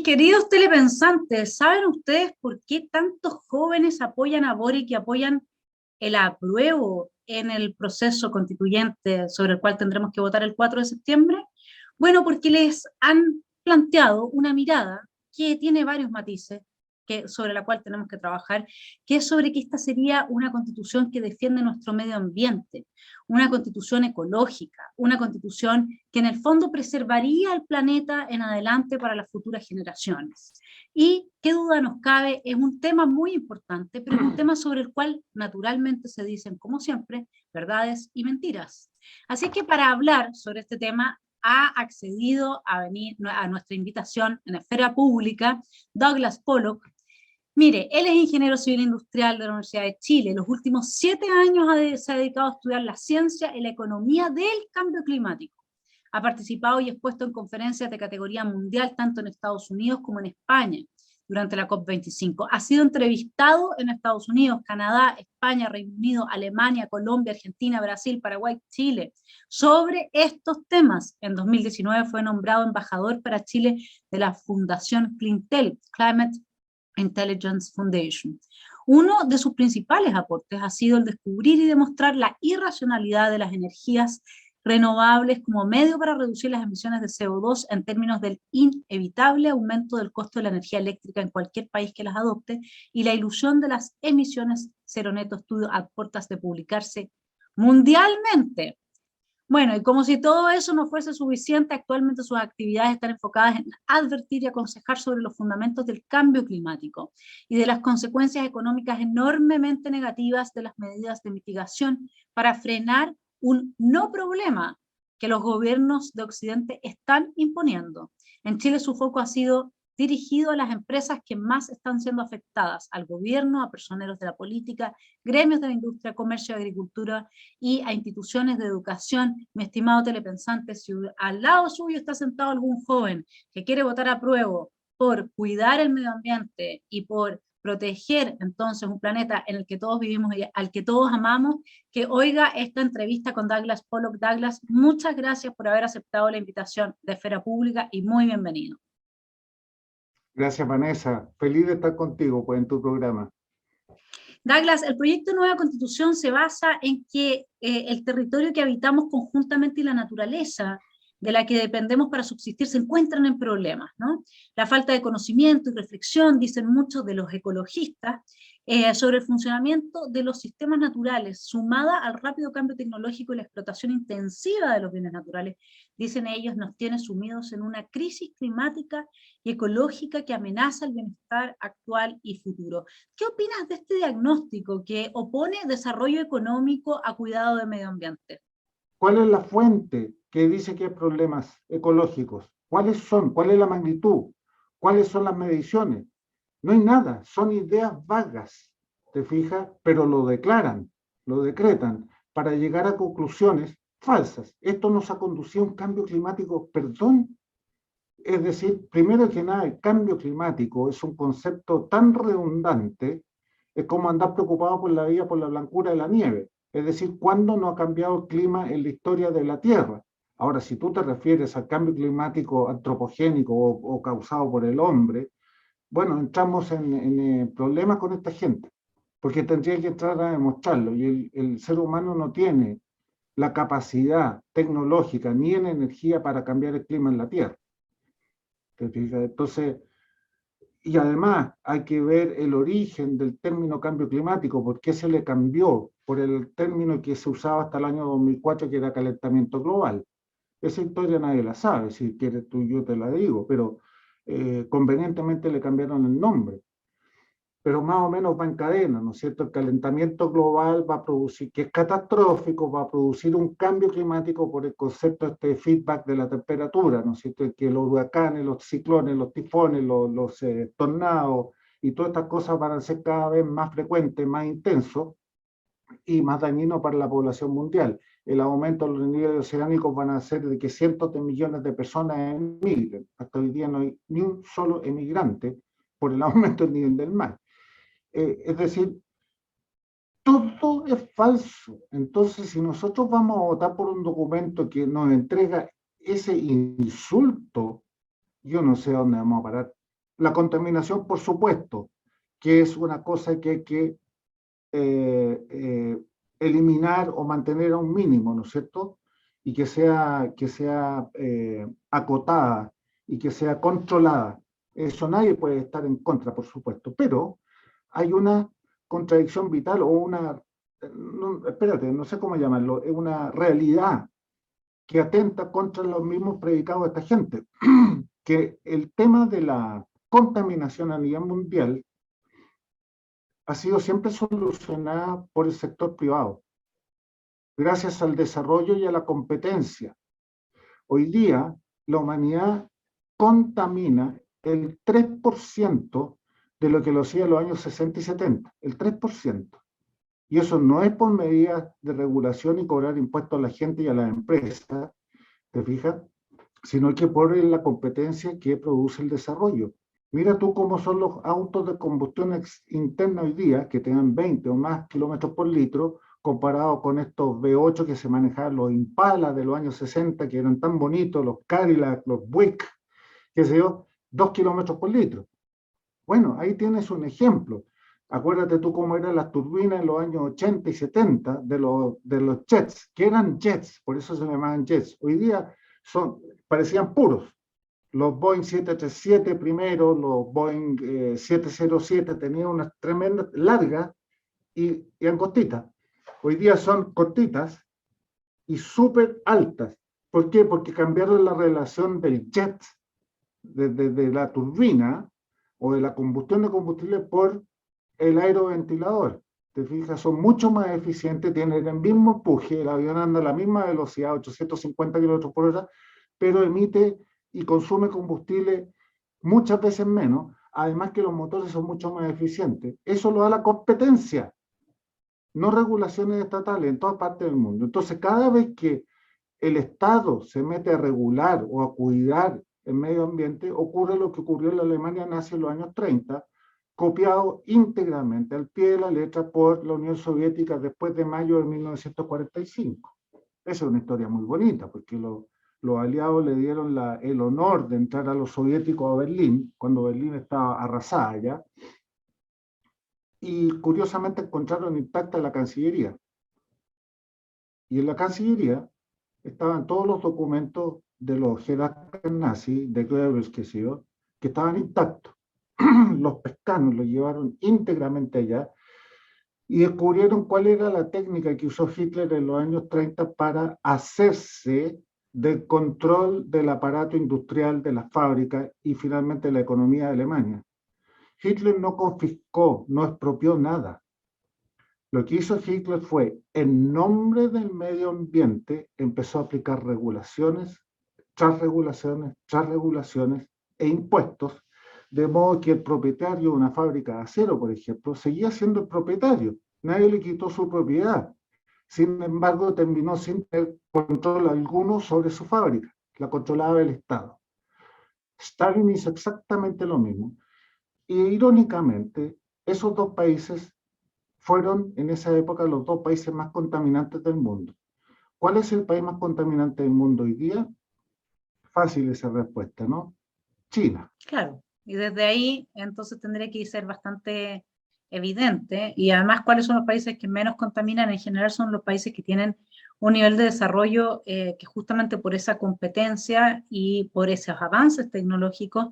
Mis queridos telepensantes, ¿saben ustedes por qué tantos jóvenes apoyan a Boric y apoyan el apruebo en el proceso constituyente sobre el cual tendremos que votar el 4 de septiembre? Bueno, porque les han planteado una mirada que tiene varios matices sobre la cual tenemos que trabajar, que es sobre que esta sería una constitución que defiende nuestro medio ambiente, una constitución ecológica, una constitución que en el fondo preservaría el planeta en adelante para las futuras generaciones. Y qué duda nos cabe, es un tema muy importante, pero es un tema sobre el cual naturalmente se dicen, como siempre, verdades y mentiras. Así que para hablar sobre este tema, ha accedido a venir a nuestra invitación en esfera pública Douglas Pollock. Mire, él es ingeniero civil industrial de la Universidad de Chile. Los últimos 7 años se ha dedicado a estudiar la ciencia y la economía del cambio climático. Ha participado y expuesto en conferencias de categoría mundial, tanto en Estados Unidos como en España, durante la COP25. Ha sido entrevistado en Estados Unidos, Canadá, España, Reino Unido, Alemania, Colombia, Argentina, Brasil, Paraguay, Chile, sobre estos temas. En 2019 fue nombrado embajador para Chile de la Fundación Clintel, Climate Intelligence Foundation. Uno de sus principales aportes ha sido el descubrir y demostrar la irracionalidad de las energías renovables como medio para reducir las emisiones de CO2 en términos del inevitable aumento del costo de la energía eléctrica en cualquier país que las adopte y la ilusión de las emisiones cero neto, estudio a puertas de publicarse mundialmente. Bueno, y como si todo eso no fuese suficiente, actualmente sus actividades están enfocadas en advertir y aconsejar sobre los fundamentos del cambio climático y de las consecuencias económicas enormemente negativas de las medidas de mitigación para frenar un no problema que los gobiernos de Occidente están imponiendo. En Chile su foco ha sido dirigido a las empresas que más están siendo afectadas, al gobierno, a personeros de la política, gremios de la industria, comercio, agricultura y a instituciones de educación. Mi estimado telepensante, si al lado suyo está sentado algún joven que quiere votar a prueba por cuidar el medio ambiente y por proteger entonces un planeta en el que todos vivimos y al que todos amamos, que oiga esta entrevista con Douglas Pollock. Douglas, muchas gracias por haber aceptado la invitación de Esfera Pública y muy bienvenido. Gracias, Vanessa. Feliz de estar contigo pues, en tu programa. Douglas, el proyecto de nueva constitución se basa en que el territorio que habitamos conjuntamente y la naturaleza de la que dependemos para subsistir se encuentran en problemas, ¿no? La falta de conocimiento y reflexión, dicen muchos de los ecologistas, sobre el funcionamiento de los sistemas naturales, sumada al rápido cambio tecnológico y la explotación intensiva de los bienes naturales, dicen ellos, nos tiene sumidos en una crisis climática y ecológica que amenaza el bienestar actual y futuro. ¿Qué opinas de este diagnóstico que opone desarrollo económico a cuidado del medio ambiente? ¿Cuál es la fuente que dice que hay problemas ecológicos? ¿Cuáles son? ¿Cuál es la magnitud? ¿Cuáles son las mediciones? No hay nada, son ideas vagas, ¿te fijas? Pero lo declaran, lo decretan, para llegar a conclusiones falsas. Esto nos ha conducido a un cambio climático, perdón. Es decir, primero que nada, el cambio climático es un concepto tan redundante, es como andar preocupado por la vida, por la blancura de la nieve. Es decir, ¿cuándo no ha cambiado el clima en la historia de la Tierra? Ahora, si tú te refieres al cambio climático antropogénico o causado por el hombre, bueno, entramos en problemas con esta gente, porque tendría que entrar a demostrarlo, y el ser humano no tiene la capacidad tecnológica ni en energía para cambiar el clima en la Tierra. ¿Te fijas? Entonces, y además hay que ver el origen del término cambio climático, por qué se le cambió por el término que se usaba hasta el año 2004, que era calentamiento global. Esa historia nadie la sabe, si quieres tú yo te la digo, pero convenientemente le cambiaron el nombre. Pero más o menos va en cadena, ¿no es cierto? El calentamiento global va a producir, que es catastrófico, va a producir un cambio climático por el concepto de este feedback de la temperatura, ¿no es cierto? Que los huracanes, los ciclones, los tifones, los tornados y todas estas cosas van a ser cada vez más frecuentes, más intensos y más dañinos para la población mundial. El aumento de los niveles oceánicos van a hacer de que cientos de millones de personas emigren. Hasta hoy día no hay ni un solo emigrante por el aumento del nivel del mar. Es decir, todo es falso. Entonces, si nosotros vamos a votar por un documento que nos entrega ese insulto, yo no sé a dónde vamos a parar. La contaminación, por supuesto, que es una cosa que hay que eliminar o mantener a un mínimo, ¿no es cierto? Y que sea acotada y que sea controlada. Eso nadie puede estar en contra, por supuesto, pero hay una contradicción vital o una, no, espérate, no sé cómo llamarlo, es una realidad que atenta contra los mismos predicados de esta gente, que el tema de la contaminación a nivel mundial ha sido siempre solucionada por el sector privado, gracias al desarrollo y a la competencia. Hoy día, la humanidad contamina el 3% de lo que lo hacía en los años 60 y 70, el 3%. Y eso no es por medidas de regulación y cobrar impuestos a la gente y a las empresas, ¿te fijas? Sino que por la competencia que produce el desarrollo. Mira tú cómo son los autos de combustión interna hoy día, que tengan 20 o más kilómetros por litro, comparado con estos V8 que se manejaban, los Impala de los años 60, que eran tan bonitos, los Cadillac, los Buick, qué sé yo, 2 kilómetros por litro. Bueno, ahí tienes un ejemplo. Acuérdate tú cómo eran las turbinas en los años 80 y 70 de los jets, que eran jets, por eso se llamaban jets. Hoy día parecían puros. Los Boeing 737 primero, los Boeing 707 tenían unas tremendas, largas y angostitas. Hoy día son cortitas y súper altas. ¿Por qué? Porque cambiaron la relación del jet, de la turbina o de la combustión de combustible por el aeroventilador. Te fijas, son mucho más eficientes, tienen el mismo empuje, el avión anda a la misma velocidad, 850 kilómetros por hora, pero emite y consume combustible muchas veces menos, además que los motores son mucho más eficientes. Eso lo da la competencia, no regulaciones estatales en todas partes del mundo. Entonces, cada vez que el Estado se mete a regular o a cuidar el medio ambiente, ocurre lo que ocurrió en la Alemania nazi en los años 30, copiado íntegramente al pie de la letra por la Unión Soviética después de mayo de 1945. Esa es una historia muy bonita, porque los aliados le dieron el honor de entrar a los soviéticos a Berlín, cuando Berlín estaba arrasada ya, y curiosamente encontraron intacta la Cancillería. Y en la Cancillería estaban todos los documentos de los jerarcas nazis, de Goebbels, que estaban intactos. Los pescanos los llevaron íntegramente allá y descubrieron cuál era la técnica que usó Hitler en los años 30 para hacerse del control del aparato industrial de las fábricas y finalmente la economía de Alemania. Hitler no confiscó, no expropió nada. Lo que hizo Hitler fue, en nombre del medio ambiente, empezó a aplicar regulaciones, tras regulaciones, tras regulaciones e impuestos, de modo que el propietario de una fábrica de acero, por ejemplo, seguía siendo el propietario. Nadie le quitó su propiedad. Sin embargo, terminó sin tener control alguno sobre su fábrica. La controlaba el Estado. Stalin hizo exactamente lo mismo. Y irónicamente, esos dos países fueron en esa época los dos países más contaminantes del mundo. ¿Cuál es el país más contaminante del mundo hoy día? Fácil esa respuesta, ¿no? China. Claro, y desde ahí entonces tendría que ser bastante evidente, y además cuáles son los países que menos contaminan en general son los países que tienen un nivel de desarrollo que justamente por esa competencia y por esos avances tecnológicos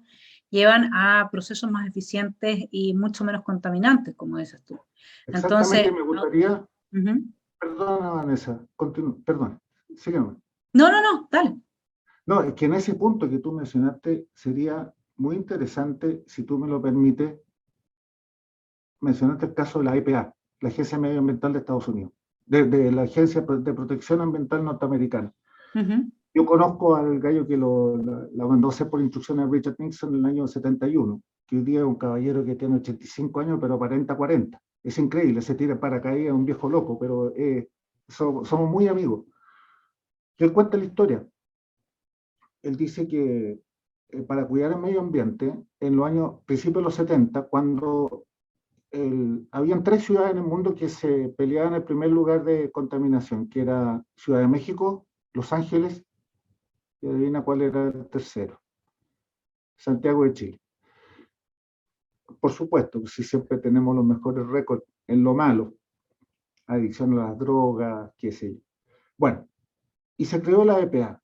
llevan a procesos más eficientes y mucho menos contaminantes, como dices tú. Exactamente, Entonces, me gustaría, uh-huh. perdona Vanessa, perdón, sígueme. No, dale. No, es que en ese punto que tú mencionaste sería muy interesante, si tú me lo permites, mencionaste el caso de la EPA, la Agencia Medioambiental de Estados Unidos, de la Agencia de Protección Ambiental Norteamericana. Uh-huh. Yo conozco al gallo que la mandó a hacer por instrucciones de Richard Nixon en el año 71, que hoy día es un caballero que tiene 85 años, pero aparenta 40. Es increíble, se tira paracaídas, es un viejo loco, pero somos muy amigos. Y él cuenta la historia. Él dice que para cuidar el medio ambiente, en los años, principios de los 70, cuando habían tres ciudades en el mundo que se peleaban el primer lugar de contaminación, que era Ciudad de México, Los Ángeles, y adivina cuál era el tercero, Santiago de Chile. por supuesto, si siempre tenemos los mejores récords en lo malo, adicción a las drogas, qué sé yo. Bueno, y se creó la EPA.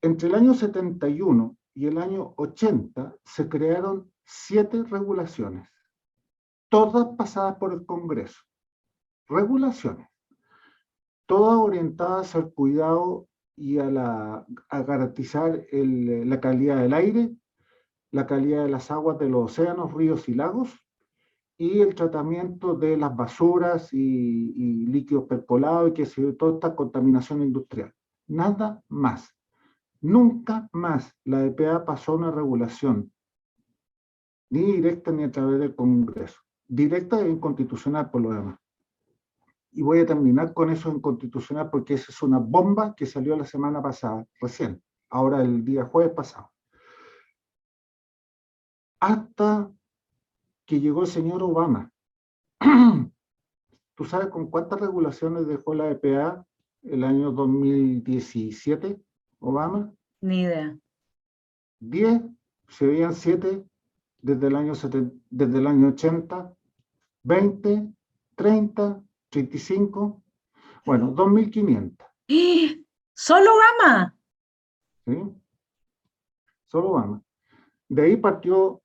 Entre el año 71 y el año 80 se crearon 7 regulaciones, todas pasadas por el Congreso. Regulaciones, todas orientadas al cuidado y a garantizar la calidad del aire, la calidad de las aguas de los océanos, ríos y lagos, y el tratamiento de las basuras y líquidos percolados y que se toda esta contaminación industrial. Nada más. Nunca más la EPA pasó una regulación, ni directa ni a través del Congreso. Directa e inconstitucional por lo demás. Y voy a terminar con eso inconstitucional porque esa es una bomba que salió la semana pasada, recién, ahora el día jueves pasado. Hasta que llegó el señor Obama. ¿Tú sabes con cuántas regulaciones dejó la EPA el año 2017, Obama? Ni idea. 10, se veían 7 desde el año 80, 20, 30, 35, bueno, 2.500. ¡Solo Obama! ¿Sí? Solo Obama. De ahí partió,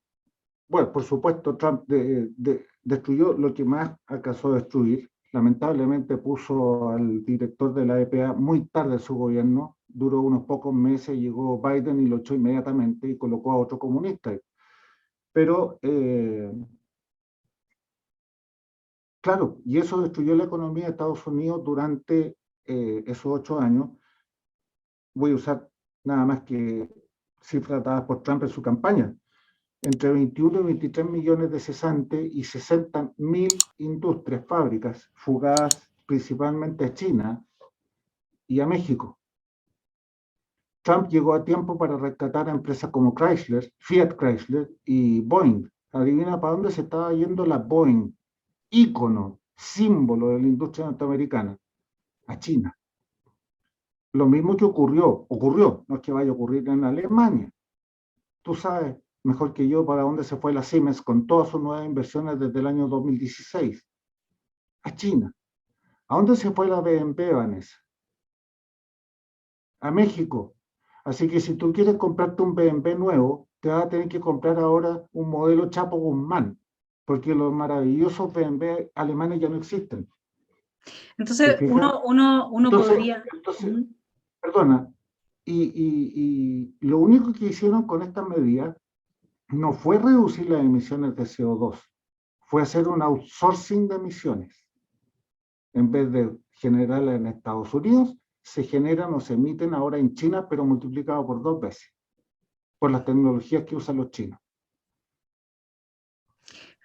bueno, por supuesto, Trump destruyó lo que más alcanzó a destruir. Lamentablemente puso al director de la EPA muy tarde en su gobierno, duró unos pocos meses, llegó Biden y lo echó inmediatamente y colocó a otro comunista. Pero, claro, y eso destruyó la economía de Estados Unidos durante esos 8 años. Voy a usar nada más que cifras dadas por Trump en su campaña. Entre 21 y 23 millones de cesantes y 60.000 industrias, fábricas, fugadas principalmente a China y a México. Trump llegó a tiempo para rescatar a empresas como Chrysler, Fiat Chrysler y Boeing. Adivina para dónde se estaba yendo la Boeing, ícono, símbolo de la industria norteamericana, a China. Lo mismo que ocurrió, no es que vaya a ocurrir en Alemania. Tú sabes mejor que yo para dónde se fue la Siemens con todas sus nuevas inversiones desde el año 2016. A China. ¿A dónde se fue la BMW, Vanessa? A México. Así que si tú quieres comprarte un BMW nuevo, te vas a tener que comprar ahora un modelo Chapo Guzmán, porque los maravillosos BMW alemanes ya no existen. Entonces, uno podría... Entonces, perdona, y lo único que hicieron con estas medidas no fue reducir las emisiones de CO2, fue hacer un outsourcing de emisiones. En vez de generarlas en Estados Unidos, se generan o se emiten ahora en China, pero multiplicado por 2 veces, por las tecnologías que usan los chinos.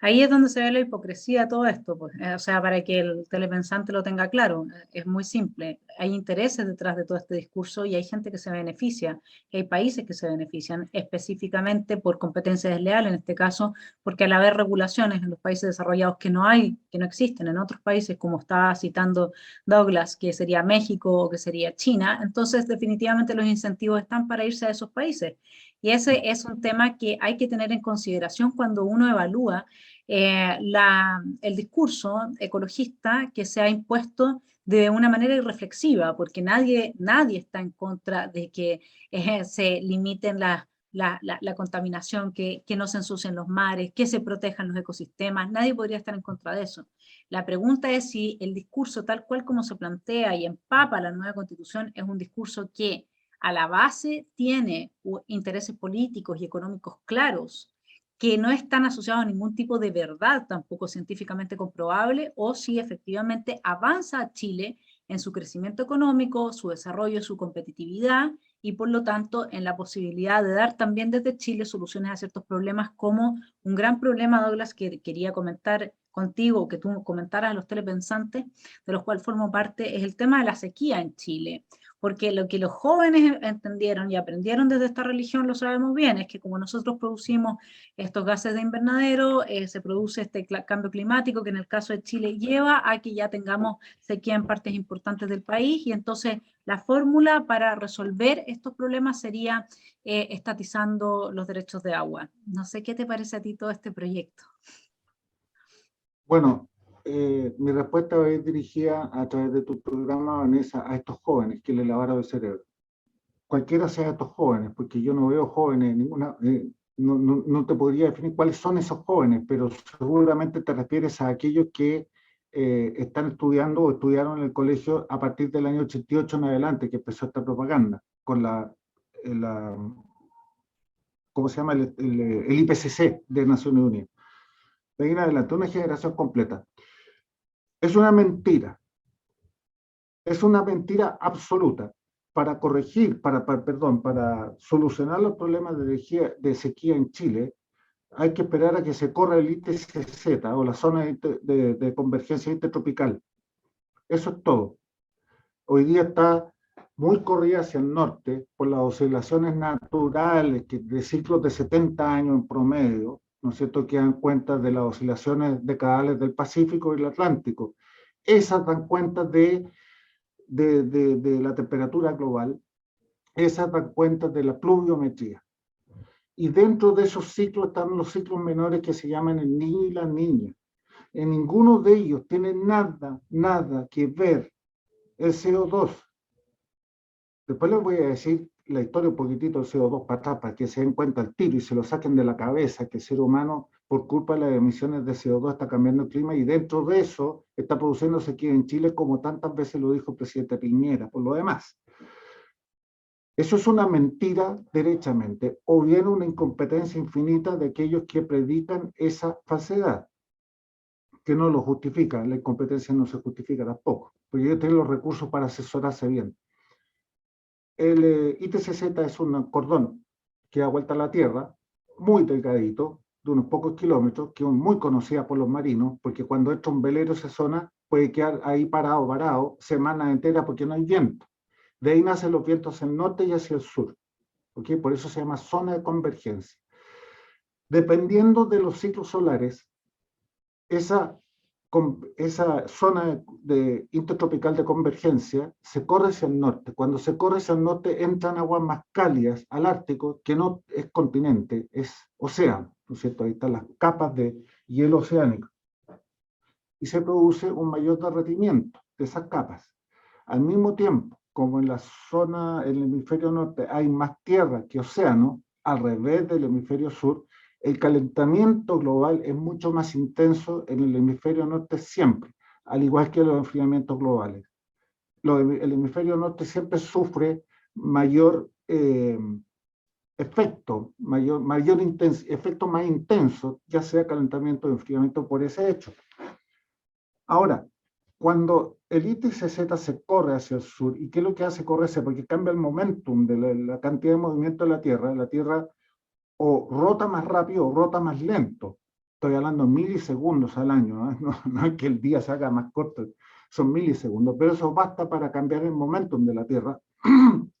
Ahí es donde se ve la hipocresía de todo esto, pues. O sea, para que el telepensante lo tenga claro, es muy simple. Hay intereses detrás de todo este discurso y hay gente que se beneficia, y hay países que se benefician específicamente por competencia desleal, en este caso, porque al haber regulaciones en los países desarrollados que no hay, que no existen en otros países, como estaba citando Douglas, que sería México o que sería China, entonces definitivamente los incentivos están para irse a esos países. Y ese es un tema que hay que tener en consideración cuando uno evalúa el discurso ecologista que se ha impuesto de una manera irreflexiva, porque nadie está en contra de que se limiten la contaminación, que no se ensucien los mares, que se protejan los ecosistemas. Nadie podría estar en contra de eso. La pregunta es si el discurso tal cual como se plantea y empapa la nueva constitución es un discurso que a la base tiene intereses políticos y económicos claros, que no están asociados a ningún tipo de verdad tampoco científicamente comprobable, o si efectivamente avanza a Chile en su crecimiento económico, su desarrollo, su competitividad, y por lo tanto en la posibilidad de dar también desde Chile soluciones a ciertos problemas, como un gran problema, Douglas, que quería comentar contigo, que tú comentaras a los telepensantes, de los cuales formo parte, es el tema de la sequía en Chile. porque lo que los jóvenes entendieron y aprendieron desde esta religión, lo sabemos bien, es que como nosotros producimos estos gases de invernadero, se produce este cambio climático que en el caso de Chile lleva a que ya tengamos sequía en partes importantes del país, y entonces la fórmula para resolver estos problemas sería estatizando los derechos de agua. No sé qué te parece a ti todo este proyecto. Bueno, mi respuesta va a ir dirigida a través de tu programa, Vanessa, a estos jóvenes que le lavaron el cerebro. Cualquiera sea de estos jóvenes, porque yo no veo jóvenes, no te podría definir cuáles son esos jóvenes, pero seguramente te refieres a aquellos que están estudiando o estudiaron en el colegio a partir del año 88 en adelante, que empezó esta propaganda, con ¿cómo se llama? El IPCC de Naciones Unidas. De ahí en adelante, una generación completa. Es una mentira absoluta. Para corregir, para solucionar los problemas de sequía en Chile, hay que esperar a que se corra el ITCZ o la zona de convergencia intertropical. Eso es todo. Hoy día está muy corrida hacia el norte por las oscilaciones naturales de ciclos de 70 años en promedio, ¿no es cierto?, que dan cuenta de las oscilaciones decadales del Pacífico y el Atlántico. Esas dan cuenta de la temperatura global, esas dan cuenta de la pluviometría. Y dentro de esos ciclos están los ciclos menores que se llaman el niño y la niña. En ninguno de ellos tiene nada que ver el CO2. Después les voy a decir la historia un poquitito del CO2 para atrás, para que se den cuenta al tiro y se lo saquen de la cabeza, que el ser humano, por culpa de las emisiones de CO2, está cambiando el clima, y dentro de eso está produciéndose aquí en Chile, como tantas veces lo dijo el presidente Piñera, por lo demás. Eso es una mentira derechamente, o bien una incompetencia infinita de aquellos que predican esa falsedad, que no lo justifican. La incompetencia no se justifica tampoco, porque ellos tienen los recursos para asesorarse bien. El ITCZ es un cordón que da vuelta a la Tierra, muy delgadito, de unos pocos kilómetros, que es muy conocida por los marinos, porque cuando entra un velero a esa zona, puede quedar ahí parado, semanas enteras, porque no hay viento. De ahí nacen los vientos hacia el norte y hacia el sur. ¿Okay? Por eso se llama zona de convergencia. Dependiendo de los ciclos solares, esa zona intertropical de convergencia se corre hacia el norte. Cuando se corre hacia el norte entran aguas más cálidas al Ártico, que no es continente, es océano, ¿no es cierto? Ahí están las capas de hielo oceánico. Y se produce un mayor derretimiento de esas capas. Al mismo tiempo, como en la zona, en el hemisferio norte, hay más tierra que océano, al revés del hemisferio sur, el calentamiento global es mucho más intenso en el hemisferio norte siempre, al igual que los enfriamientos globales. El hemisferio norte siempre sufre mayor efecto más intenso, ya sea calentamiento o enfriamiento por ese hecho. Ahora, cuando el ITCZ se corre hacia el sur, ¿y qué es lo que hace correrse? Porque cambia el momentum de la cantidad de movimiento de la Tierra o rota más rápido o rota más lento. Estoy hablando de milisegundos al año, ¿eh? No es que el día se haga más corto, son milisegundos, pero eso basta para cambiar el momentum de la Tierra,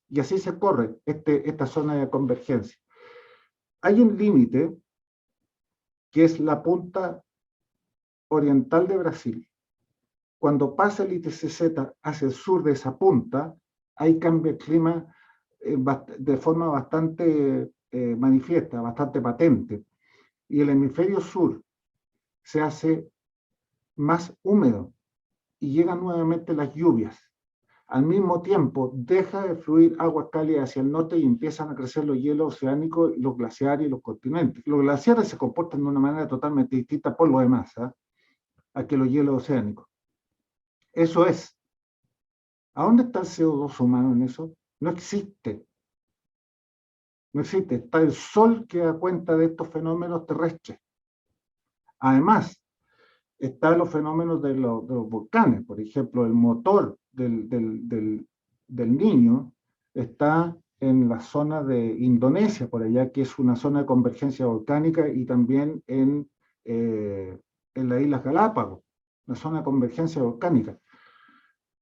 y así se corre esta zona de convergencia. Hay un límite que es la punta oriental de Brasil. Cuando pasa el ITCZ hacia el sur de esa punta, ahí cambia el clima de forma bastante manifiesta, bastante patente. Y el hemisferio sur se hace más húmedo y llegan nuevamente las lluvias. Al mismo tiempo, deja de fluir agua cálida hacia el norte y empiezan a crecer los hielos oceánicos, los glaciares y los continentes. Los glaciares se comportan de una manera totalmente distinta por lo demás, a que los hielos oceánicos. Eso es. ¿A dónde está el CO2 humano en eso? No existe. No existe. Está el sol que da cuenta de estos fenómenos terrestres. Además, están los fenómenos de los volcanes. Por ejemplo, el motor del Niño está en la zona de Indonesia, por allá, que es una zona de convergencia volcánica, y también en las Islas Galápagos, una zona de convergencia volcánica.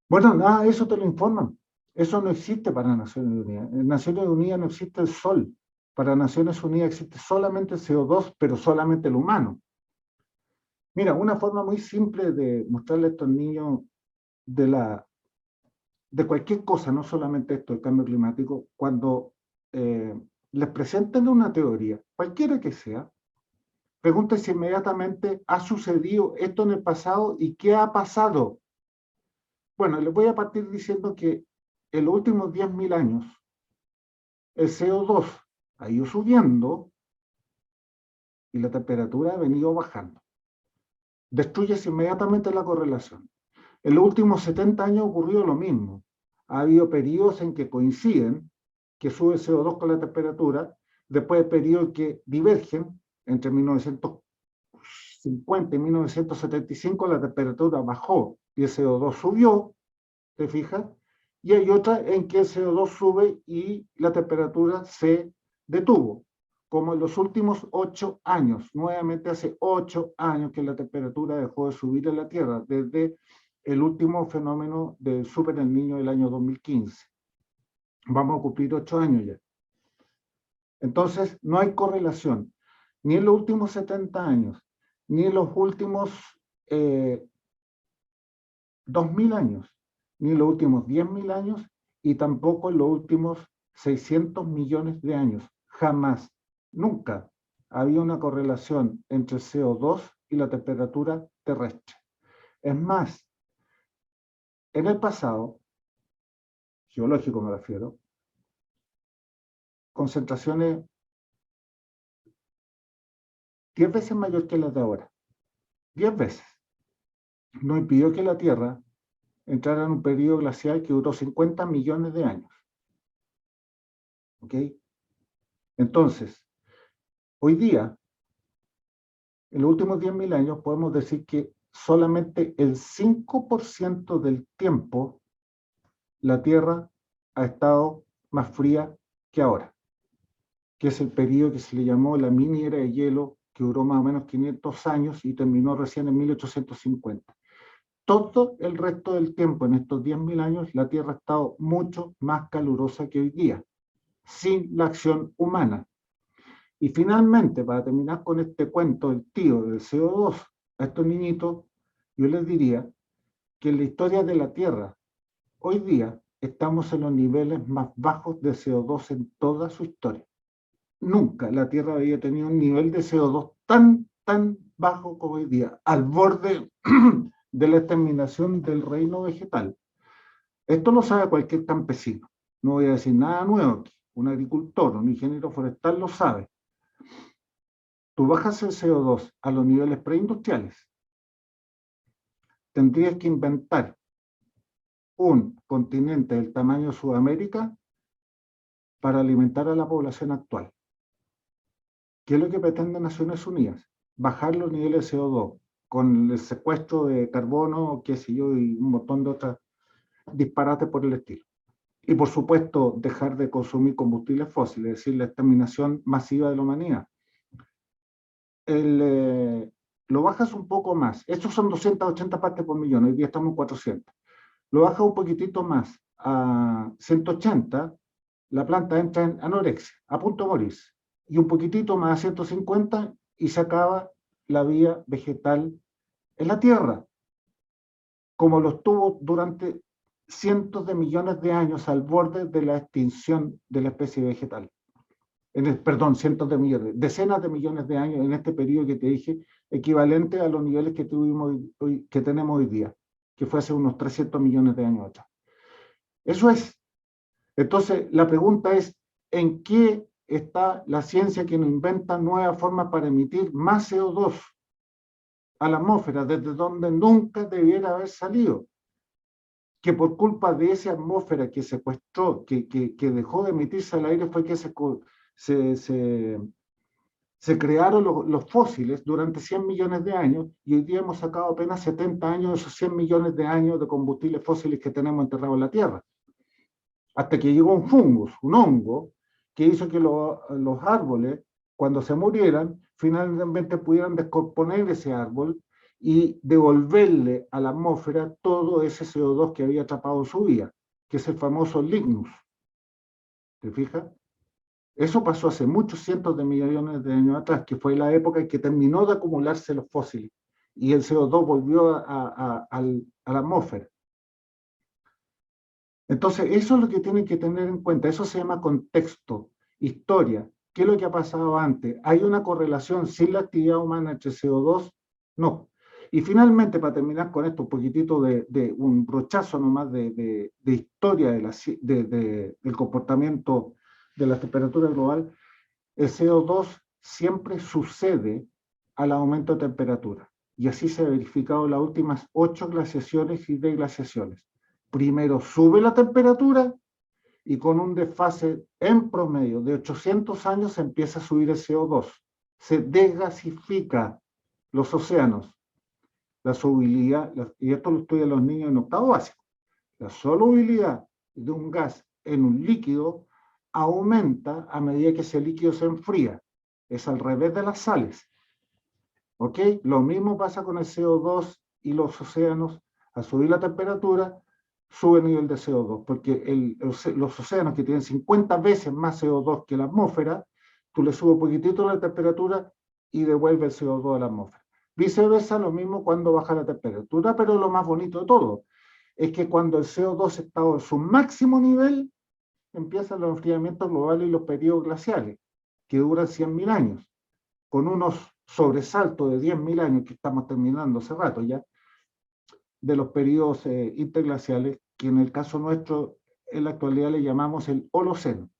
Bueno, nada, eso te lo informan. Eso no existe para Naciones Unidas. En Naciones Unidas no existe el sol. Para Naciones Unidas existe solamente el CO2, pero solamente el humano. Mira, una forma muy simple de mostrarle a estos niños de cualquier cosa, no solamente esto del cambio climático, cuando les presenten una teoría, cualquiera que sea, pregúntense inmediatamente, ¿ha sucedido esto en el pasado y qué ha pasado? Bueno, les voy a partir diciendo que en los últimos 10.000 años, el CO2 ha ido subiendo y la temperatura ha venido bajando. Destruyes inmediatamente la correlación. En los últimos 70 años ocurrió lo mismo. Ha habido periodos en que coinciden, que sube el CO2 con la temperatura, después de periodos que divergen, entre 1950 y 1975 la temperatura bajó y el CO2 subió, ¿te fijas? Y hay otra en que el CO2 sube y la temperatura se detuvo, como en los últimos 8 años. Nuevamente hace 8 años que la temperatura dejó de subir en la Tierra, desde el último fenómeno del Super El Niño del año 2015. Vamos a cumplir 8 años ya. Entonces, no hay correlación, ni en los últimos 70 años, ni en los últimos 2.000 años, ni en los últimos 10.000 años, y tampoco en los últimos 600 millones de años. Jamás, nunca había una correlación entre el CO2 y la temperatura terrestre. Es más, en el pasado, geológico me refiero, concentraciones 10 veces mayor que las de ahora. 10 veces. No impidió que la Tierra entrara en un periodo glacial que duró 50 millones de años. ¿Ok? Entonces, hoy día, en los últimos 10.000 años, podemos decir que solamente el 5% del tiempo la Tierra ha estado más fría que ahora, que es el periodo que se le llamó la mini era de hielo, que duró más o menos 500 años y terminó recién en 1850. Todo el resto del tiempo, en estos 10.000 años, la Tierra ha estado mucho más calurosa que hoy día, sin la acción humana. Y finalmente, para terminar con este cuento del tío del CO2, a estos niñitos, yo les diría que en la historia de la Tierra, hoy día, estamos en los niveles más bajos de CO2 en toda su historia. Nunca la Tierra había tenido un nivel de CO2 tan bajo como hoy día, al borde de la exterminación del reino vegetal. Esto lo sabe cualquier campesino. No voy a decir nada nuevo aquí. Un agricultor, un ingeniero forestal lo sabe. Tú bajas el CO2 a los niveles preindustriales, tendrías que inventar un continente del tamaño de Sudamérica para alimentar a la población actual. ¿Qué es lo que pretende Naciones Unidas? Bajar los niveles de CO2 con el secuestro de carbono, qué sé yo, y un montón de otras disparates por el estilo. Y por supuesto, dejar de consumir combustibles fósiles, es decir, la exterminación masiva de la humanidad. Lo bajas un poco más. Estos son 280 partes por millón, hoy día estamos en 400. Lo bajas un poquitito más a 180, la planta entra en anorexia, a punto de morirse. Y un poquitito más a 150 y se acaba la vida vegetal en la Tierra, como lo estuvo durante cientos de millones de años al borde de la extinción de la especie vegetal. Perdón, cientos de millones, decenas de millones de años en este periodo que te dije, equivalente a los niveles que tenemos hoy día, que fue hace unos 300 millones de años atrás. Eso es. Entonces, la pregunta es, ¿en qué está la ciencia que nos inventa nuevas formas para emitir más CO2 a la atmósfera, desde donde nunca debiera haber salido? Que por culpa de esa atmósfera que secuestró, que dejó de emitirse al aire, fue que se crearon los fósiles durante 100 millones de años, y hoy día hemos sacado apenas 70 años de esos 100 millones de años de combustibles fósiles que tenemos enterrados en la Tierra. Hasta que llegó un fungus, un hongo, que hizo que los árboles, cuando se murieran, finalmente pudieran descomponer ese árbol y devolverle a la atmósfera todo ese CO2 que había atrapado en su vida. que es el famoso lignus. ¿Te fijas? Eso pasó hace muchos cientos de millones de años atrás, que fue la época en que terminó de acumularse los fósiles y el CO2 volvió a la atmósfera. Entonces, eso es lo que tienen que tener en cuenta. Eso se llama contexto, historia. ¿Qué es lo que ha pasado antes? ¿Hay una correlación sin la actividad humana entre CO2? No. Y finalmente, para terminar con esto, un poquitito de un brochazo nomás de historia del comportamiento de la temperatura global, el CO2 siempre sucede al aumento de temperatura. Y así se ha verificado en las últimas 8 glaciaciones y deglaciaciones. Primero sube la temperatura y con un desfase en promedio de 800 años empieza a subir el CO2. Se desgasifica los océanos. La solubilidad, y esto lo estudian los niños en octavo básico, la solubilidad de un gas en un líquido aumenta a medida que ese líquido se enfría. Es al revés de las sales. ¿Ok? Lo mismo pasa con el CO2 y los océanos. Al subir la temperatura, sube el nivel de CO2, porque los océanos que tienen 50 veces más CO2 que la atmósfera, tú le subes un poquitito la temperatura y devuelve el CO2 a la atmósfera. Viceversa, lo mismo cuando baja la temperatura, pero lo más bonito de todo es que cuando el CO2 está en su máximo nivel, empiezan los enfriamientos globales y los periodos glaciales, que duran 100.000 años, con unos sobresaltos de 10.000 años que estamos terminando hace rato ya, de los periodos interglaciales, que en el caso nuestro, en la actualidad le llamamos el Holoceno.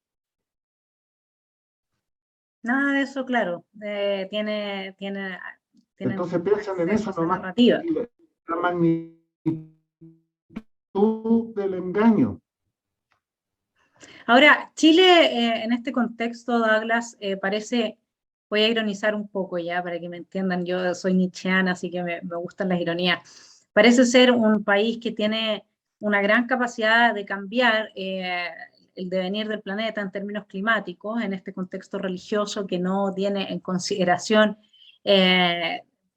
Nada de eso, claro, tiene Entonces piensan en eso esa nomás, narrativa. la magnitud del engaño. Ahora, Chile, en este contexto, Douglas, parece, voy a ironizar un poco ya para que me entiendan, yo soy nietzscheana, así que me gustan las ironías. Parece ser un país que tiene una gran capacidad de cambiar el devenir del planeta en términos climáticos, en este contexto religioso que no tiene en consideración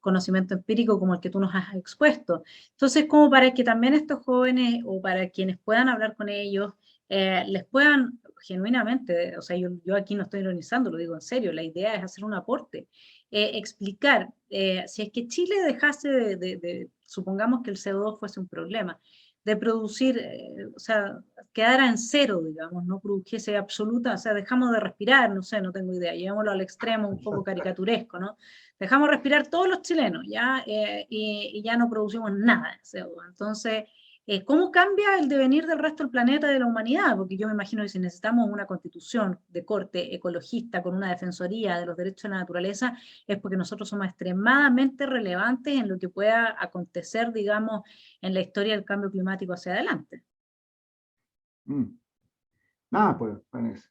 conocimiento empírico como el que tú nos has expuesto. Entonces, como para que también estos jóvenes o para quienes puedan hablar con ellos, les puedan genuinamente, o sea, yo aquí no estoy ironizando, lo digo en serio, la idea es hacer un aporte, explicar, si es que Chile dejase supongamos que el CO2 fuese un problema, de producir, o sea, quedara en cero, digamos, no produjese absoluta, o sea, dejamos de respirar, no sé, no tengo idea, llevémoslo al extremo un poco caricaturesco, ¿no? Dejamos respirar todos los chilenos, ¿ya? Y ya no producimos nada de CO2. Entonces, ¿cómo cambia el devenir del resto del planeta, de la humanidad? Porque yo me imagino que si necesitamos una constitución de corte ecologista con una defensoría de los derechos de la naturaleza, es porque nosotros somos extremadamente relevantes en lo que pueda acontecer, digamos, en la historia del cambio climático hacia adelante. Nada, pues, Vanessa,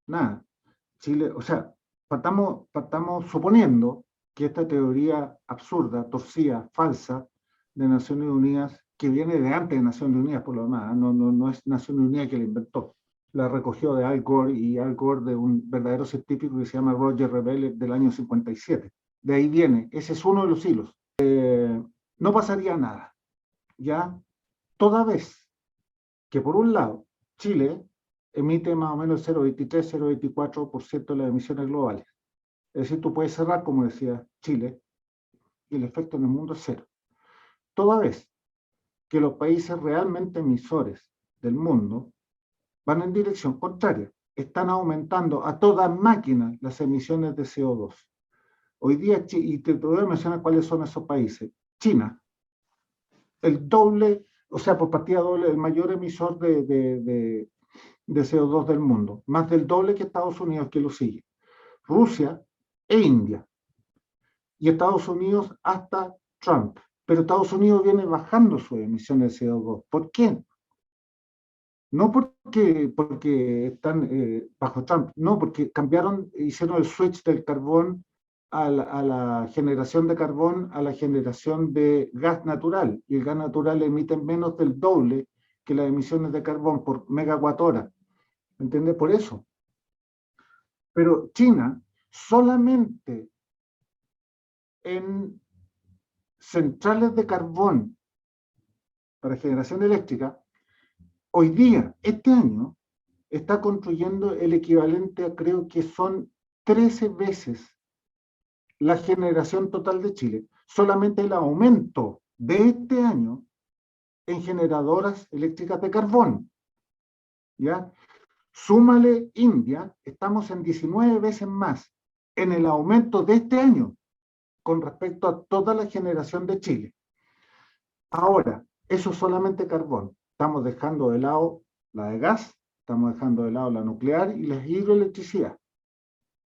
nada. Chile, o sea, partamos suponiendo que esta teoría absurda, torcida, falsa de Naciones Unidas, que viene de antes de Naciones Unidas por lo demás, no es Naciones Unidas que la inventó, la recogió de Al Gore y Al Gore de un verdadero científico que se llama Roger Rebel del año 57. De ahí viene, ese es uno de los hilos. No pasaría nada, ¿ya? Toda vez que por un lado Chile emite más o menos 0,23-0,24% de las emisiones globales. Es decir, tú puedes cerrar, como decía Chile, y el efecto en el mundo es cero. Toda vez que los países realmente emisores del mundo van en dirección contraria, están aumentando a toda máquina las emisiones de CO2. Hoy día, y te voy a mencionar cuáles son esos países. China, el doble, o sea, por partida doble, el mayor emisor de CO2 del mundo, más del doble que Estados Unidos, que lo sigue. Rusia e India. Y Estados Unidos hasta Trump. Pero Estados Unidos viene bajando sus emisiones de CO2. ¿Por qué? No porque están bajo Trump, no, porque hicieron el switch del carbón a la generación de carbón a la generación de gas natural. Y el gas natural emite menos del doble que las emisiones de carbón por megawatt hora. ¿Entiendes? Por eso. Pero China solamente en centrales de carbón para generación eléctrica hoy día, este año, está construyendo el equivalente a, creo que son 13 veces la generación total de Chile. Solamente el aumento de este año en generadoras eléctricas de carbón, ¿ya? Súmale India, estamos en 19 veces más en el aumento de este año con respecto a toda la generación de Chile. Ahora, eso es solamente carbón. Estamos dejando de lado la de gas, estamos dejando de lado la nuclear y la hidroelectricidad.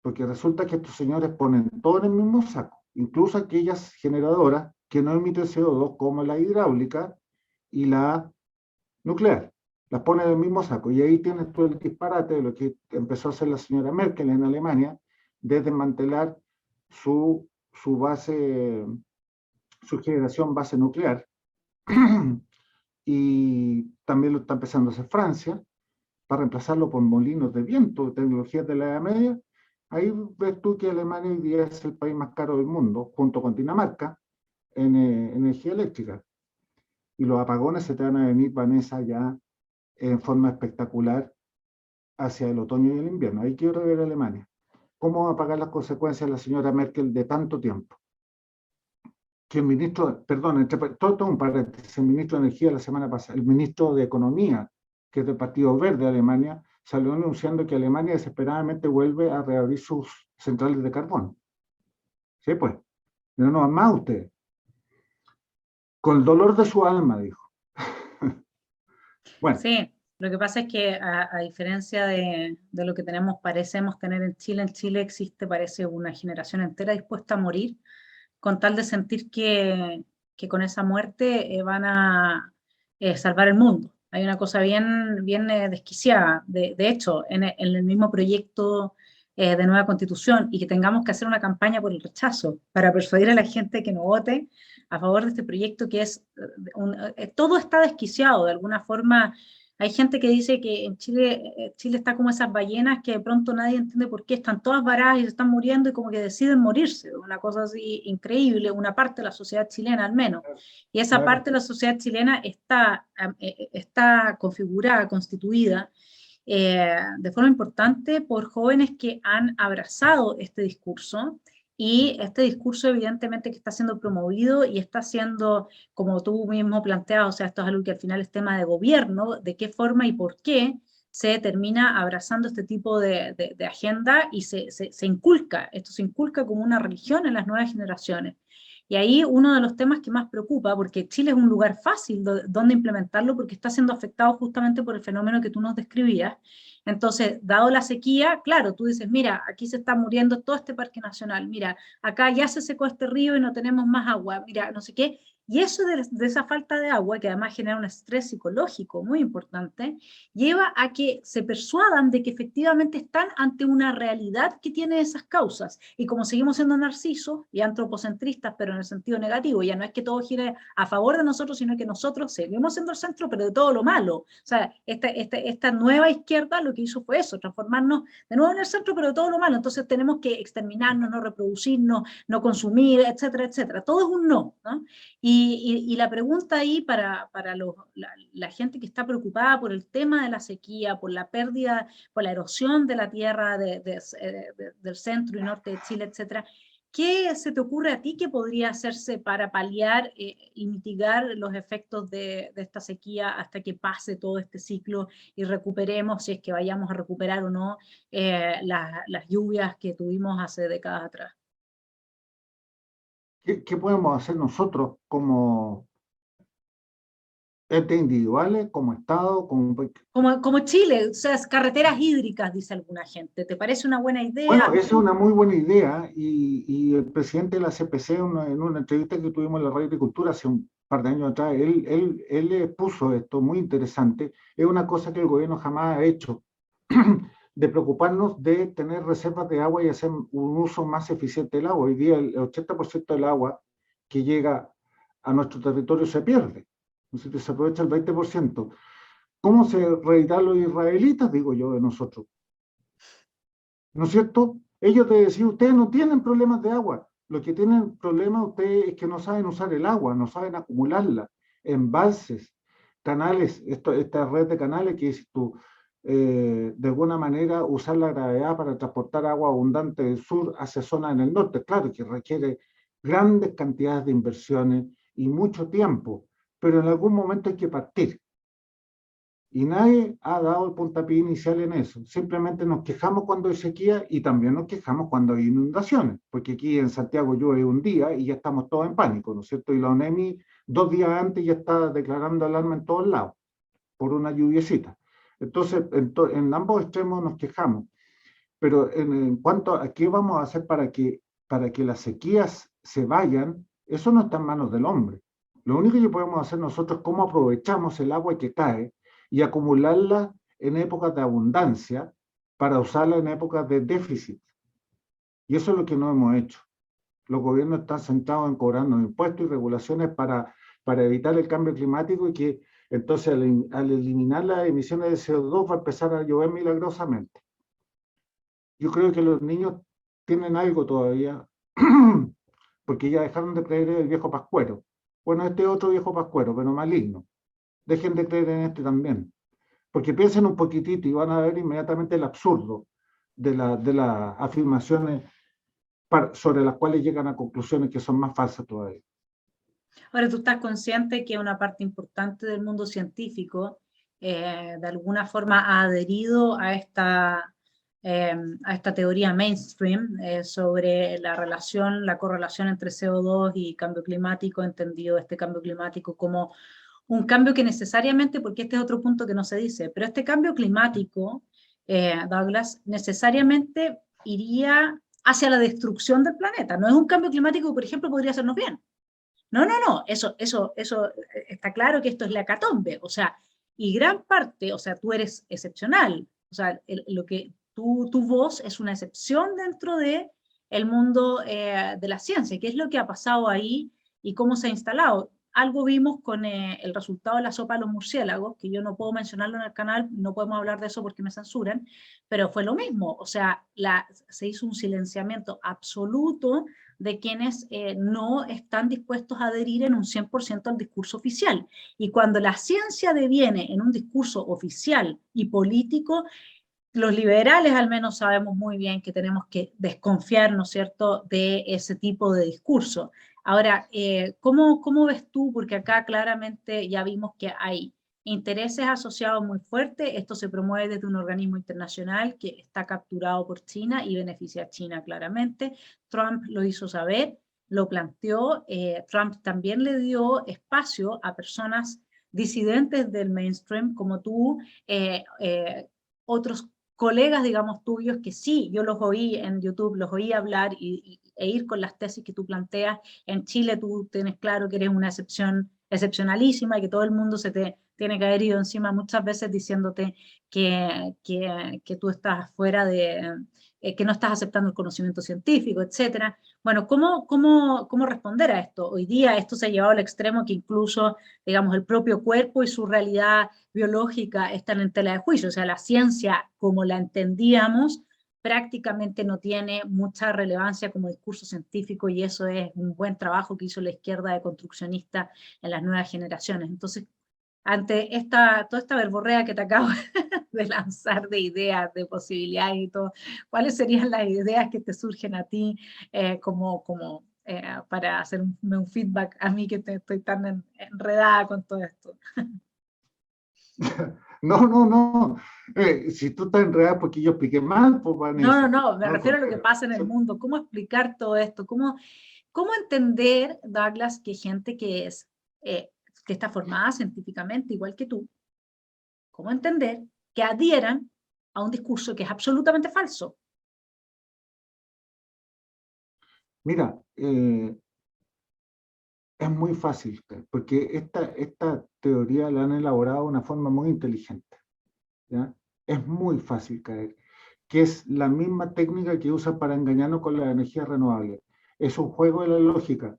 Porque resulta que estos señores ponen todo en el mismo saco, incluso aquellas generadoras que no emiten CO2, como la hidráulica y la nuclear. Las ponen en el mismo saco. Y ahí tienes todo el disparate de lo que empezó a hacer la señora Merkel en Alemania, de desmantelar su base, su generación base nuclear. Y también lo está empezando a hacer Francia, para reemplazarlo por molinos de viento, tecnologías de la Edad Media. Ahí ves tú que Alemania hoy día es el país más caro del mundo, junto con Dinamarca, en energía eléctrica. Y los apagones se te van a venir, Vanessa, ya en forma espectacular hacia el otoño y el invierno. Ahí quiero ver a Alemania. ¿Cómo va a pagar las consecuencias la señora Merkel de tanto tiempo? Que el ministro, perdón, todo un paréntesis, el ministro de Energía la semana pasada, el ministro de Economía, que es del Partido Verde de Alemania, salió anunciando que Alemania desesperadamente vuelve a reabrir sus centrales de carbón. Sí, pues, no nos más ustedes. Con el dolor de su alma, dijo. Bueno. Sí, lo que pasa es que a diferencia de lo que parecemos tener en Chile existe, parece, una generación entera dispuesta a morir con tal de sentir que con esa muerte van a salvar el mundo. Hay una cosa bien desquiciada. De hecho, en el mismo proyecto de nueva constitución, y que tengamos que hacer una campaña por el rechazo para persuadir a la gente que no vote a favor de este proyecto, que es todo está desquiciado de alguna forma. Hay gente que dice que en Chile está como esas ballenas que de pronto nadie entiende por qué están todas varadas y se están muriendo y como que deciden morirse. Una cosa así increíble, una parte de la sociedad chilena al menos. Y esa Claro. parte de la sociedad chilena está configurada, constituida de forma importante por jóvenes que han abrazado este discurso. Y este discurso evidentemente que está siendo promovido y está siendo, como tú mismo planteas, o sea, esto es algo que al final es tema de gobierno, de qué forma y por qué se termina abrazando este tipo de agenda y se inculca, esto se inculca como una religión en las nuevas generaciones. Y ahí uno de los temas que más preocupa, porque Chile es un lugar fácil donde implementarlo, porque está siendo afectado justamente por el fenómeno que tú nos describías. Entonces, dado la sequía, claro, tú dices, mira, aquí se está muriendo todo este parque nacional, mira, acá ya se secó este río y no tenemos más agua, mira, no sé qué. Y eso de esa falta de agua, que además genera un estrés psicológico muy importante, lleva a que se persuadan de que efectivamente están ante una realidad que tiene esas causas. Y como seguimos siendo narcisos y antropocentristas, pero en el sentido negativo, ya no es que todo gire a favor de nosotros, sino que nosotros seguimos siendo el centro, pero de todo lo malo. O sea, esta nueva izquierda lo que hizo fue eso, transformarnos de nuevo en el centro, pero de todo lo malo. Entonces tenemos que exterminarnos, no reproducirnos, no consumir, etcétera, etcétera. Todo es un no, ¿no? Y la pregunta ahí para la gente que está preocupada por el tema de la sequía, por la pérdida, por la erosión de la tierra del centro y norte de Chile, etcétera, ¿qué se te ocurre a ti que podría hacerse para paliar y mitigar los efectos de esta sequía hasta que pase todo este ciclo y recuperemos, si es que vayamos a recuperar o no, las lluvias que tuvimos hace décadas atrás? ¿Qué podemos hacer nosotros como entes individuales, como Estado, Como Chile, o sea, carreteras hídricas, dice alguna gente. ¿Te parece una buena idea? Bueno, esa es una muy buena idea y el presidente de la CPC en una entrevista que tuvimos en la Radio Agricultura hace un par de años atrás, él le puso esto muy interesante. Es una cosa que el gobierno jamás ha hecho, de preocuparnos de tener reservas de agua y hacer un uso más eficiente del agua. Hoy día el 80% del agua que llega a nuestro territorio se pierde, entonces se aprovecha el 20%. ¿Cómo se reeditan los israelitas, digo yo, de nosotros? ¿No es cierto? Ellos te decían, ustedes no tienen problemas de agua. Lo que tienen problemas ustedes es que no saben usar el agua, no saben acumularla, embalses, canales, esta red de canales que dices tú, de alguna manera usar la gravedad para transportar agua abundante del sur hacia zonas en el norte. Claro que requiere grandes cantidades de inversiones y mucho tiempo, pero en algún momento hay que partir. Y nadie ha dado el puntapié inicial en eso. Simplemente nos quejamos cuando hay sequía y también nos quejamos cuando hay inundaciones, porque aquí en Santiago llueve un día y ya estamos todos en pánico, ¿no es cierto? Y la ONEMI 2 días antes ya está declarando alarma en todos lados por una lluviecita. Entonces, en ambos extremos nos quejamos. Pero en cuanto a qué vamos a hacer para que las sequías se vayan, eso no está en manos del hombre. Lo único que podemos hacer nosotros es cómo aprovechamos el agua que cae y acumularla en épocas de abundancia para usarla en épocas de déficit. Y eso es lo que no hemos hecho. Los gobiernos están centrados en cobrarnos impuestos y regulaciones para evitar el cambio climático y que entonces al eliminar las emisiones de CO2 va a empezar a llover milagrosamente. Yo creo que los niños tienen algo todavía, porque ya dejaron de creer en el viejo pascuero. Bueno, este otro viejo pascuero, pero maligno. Dejen de creer en este también. Porque piensen un poquitito y van a ver inmediatamente el absurdo de las afirmaciones sobre las cuales llegan a conclusiones que son más falsas todavía. Ahora, tú estás consciente que una parte importante del mundo científico de alguna forma ha adherido a esta teoría mainstream sobre la relación, la correlación entre CO2 y cambio climático, entendido este cambio climático como un cambio que necesariamente, porque este es otro punto que no se dice, pero este cambio climático, Douglas, necesariamente iría hacia la destrucción del planeta. No es un cambio climático que, por ejemplo, podría hacernos bien. No, no, no, eso está claro que esto es la hecatombe, o sea, y gran parte, o sea, tú eres excepcional, o sea, lo que tu voz es una excepción dentro de el mundo de la ciencia, qué es lo que ha pasado ahí y cómo se ha instalado. Algo vimos con el resultado de la sopa de los murciélagos, que yo no puedo mencionarlo en el canal, no podemos hablar de eso porque me censuran, pero fue lo mismo, o sea, se hizo un silenciamiento absoluto de quienes no están dispuestos a adherir en un 100% al discurso oficial. Y cuando la ciencia deviene en un discurso oficial y político, los liberales al menos sabemos muy bien que tenemos que desconfiar, ¿no es cierto?, de ese tipo de discurso. Ahora, ¿cómo ves tú? Porque acá claramente ya vimos que hay intereses asociados muy fuertes. Esto se promueve desde un organismo internacional que está capturado por China y beneficia a China claramente. Trump lo hizo saber, lo planteó. Trump también le dio espacio a personas disidentes del mainstream como tú, otros colegas, digamos, tuyos, que sí, yo los oí en YouTube, los oí hablar e ir con las tesis que tú planteas. En Chile tú tienes claro que eres una excepcionalísima y que todo el mundo se te tiene que haber ido encima muchas veces diciéndote que tú estás fuera de, que no estás aceptando el conocimiento científico, etcétera. Bueno, ¿cómo responder a esto? Hoy día esto se ha llevado al extremo que incluso, digamos, el propio cuerpo y su realidad biológica están en tela de juicio, o sea, la ciencia como la entendíamos prácticamente no tiene mucha relevancia como discurso científico y eso es un buen trabajo que hizo la izquierda de construccionista en las nuevas generaciones. Entonces, ante toda esta verborrea que te acabo de lanzar de ideas, de posibilidades y todo, ¿cuáles serían las ideas que te surgen a ti para hacerme un feedback a mí que estoy tan enredada con todo esto? No, no, no. Si tú estás enredada porque yo expliqué mal, pues Vanessa. No, me No, al refiero a lo que contrario. pasa en el mundo. ¿Cómo explicar todo esto? ¿Cómo entender, Douglas, que gente que está formada científicamente, igual que tú, cómo entender que adhieran a un discurso que es absolutamente falso? Mira, es muy fácil, porque esta teoría la han elaborado de una forma muy inteligente. ¿Ya? Es muy fácil caer, que es la misma técnica que usan para engañarnos con la energía renovable. Es un juego de la lógica.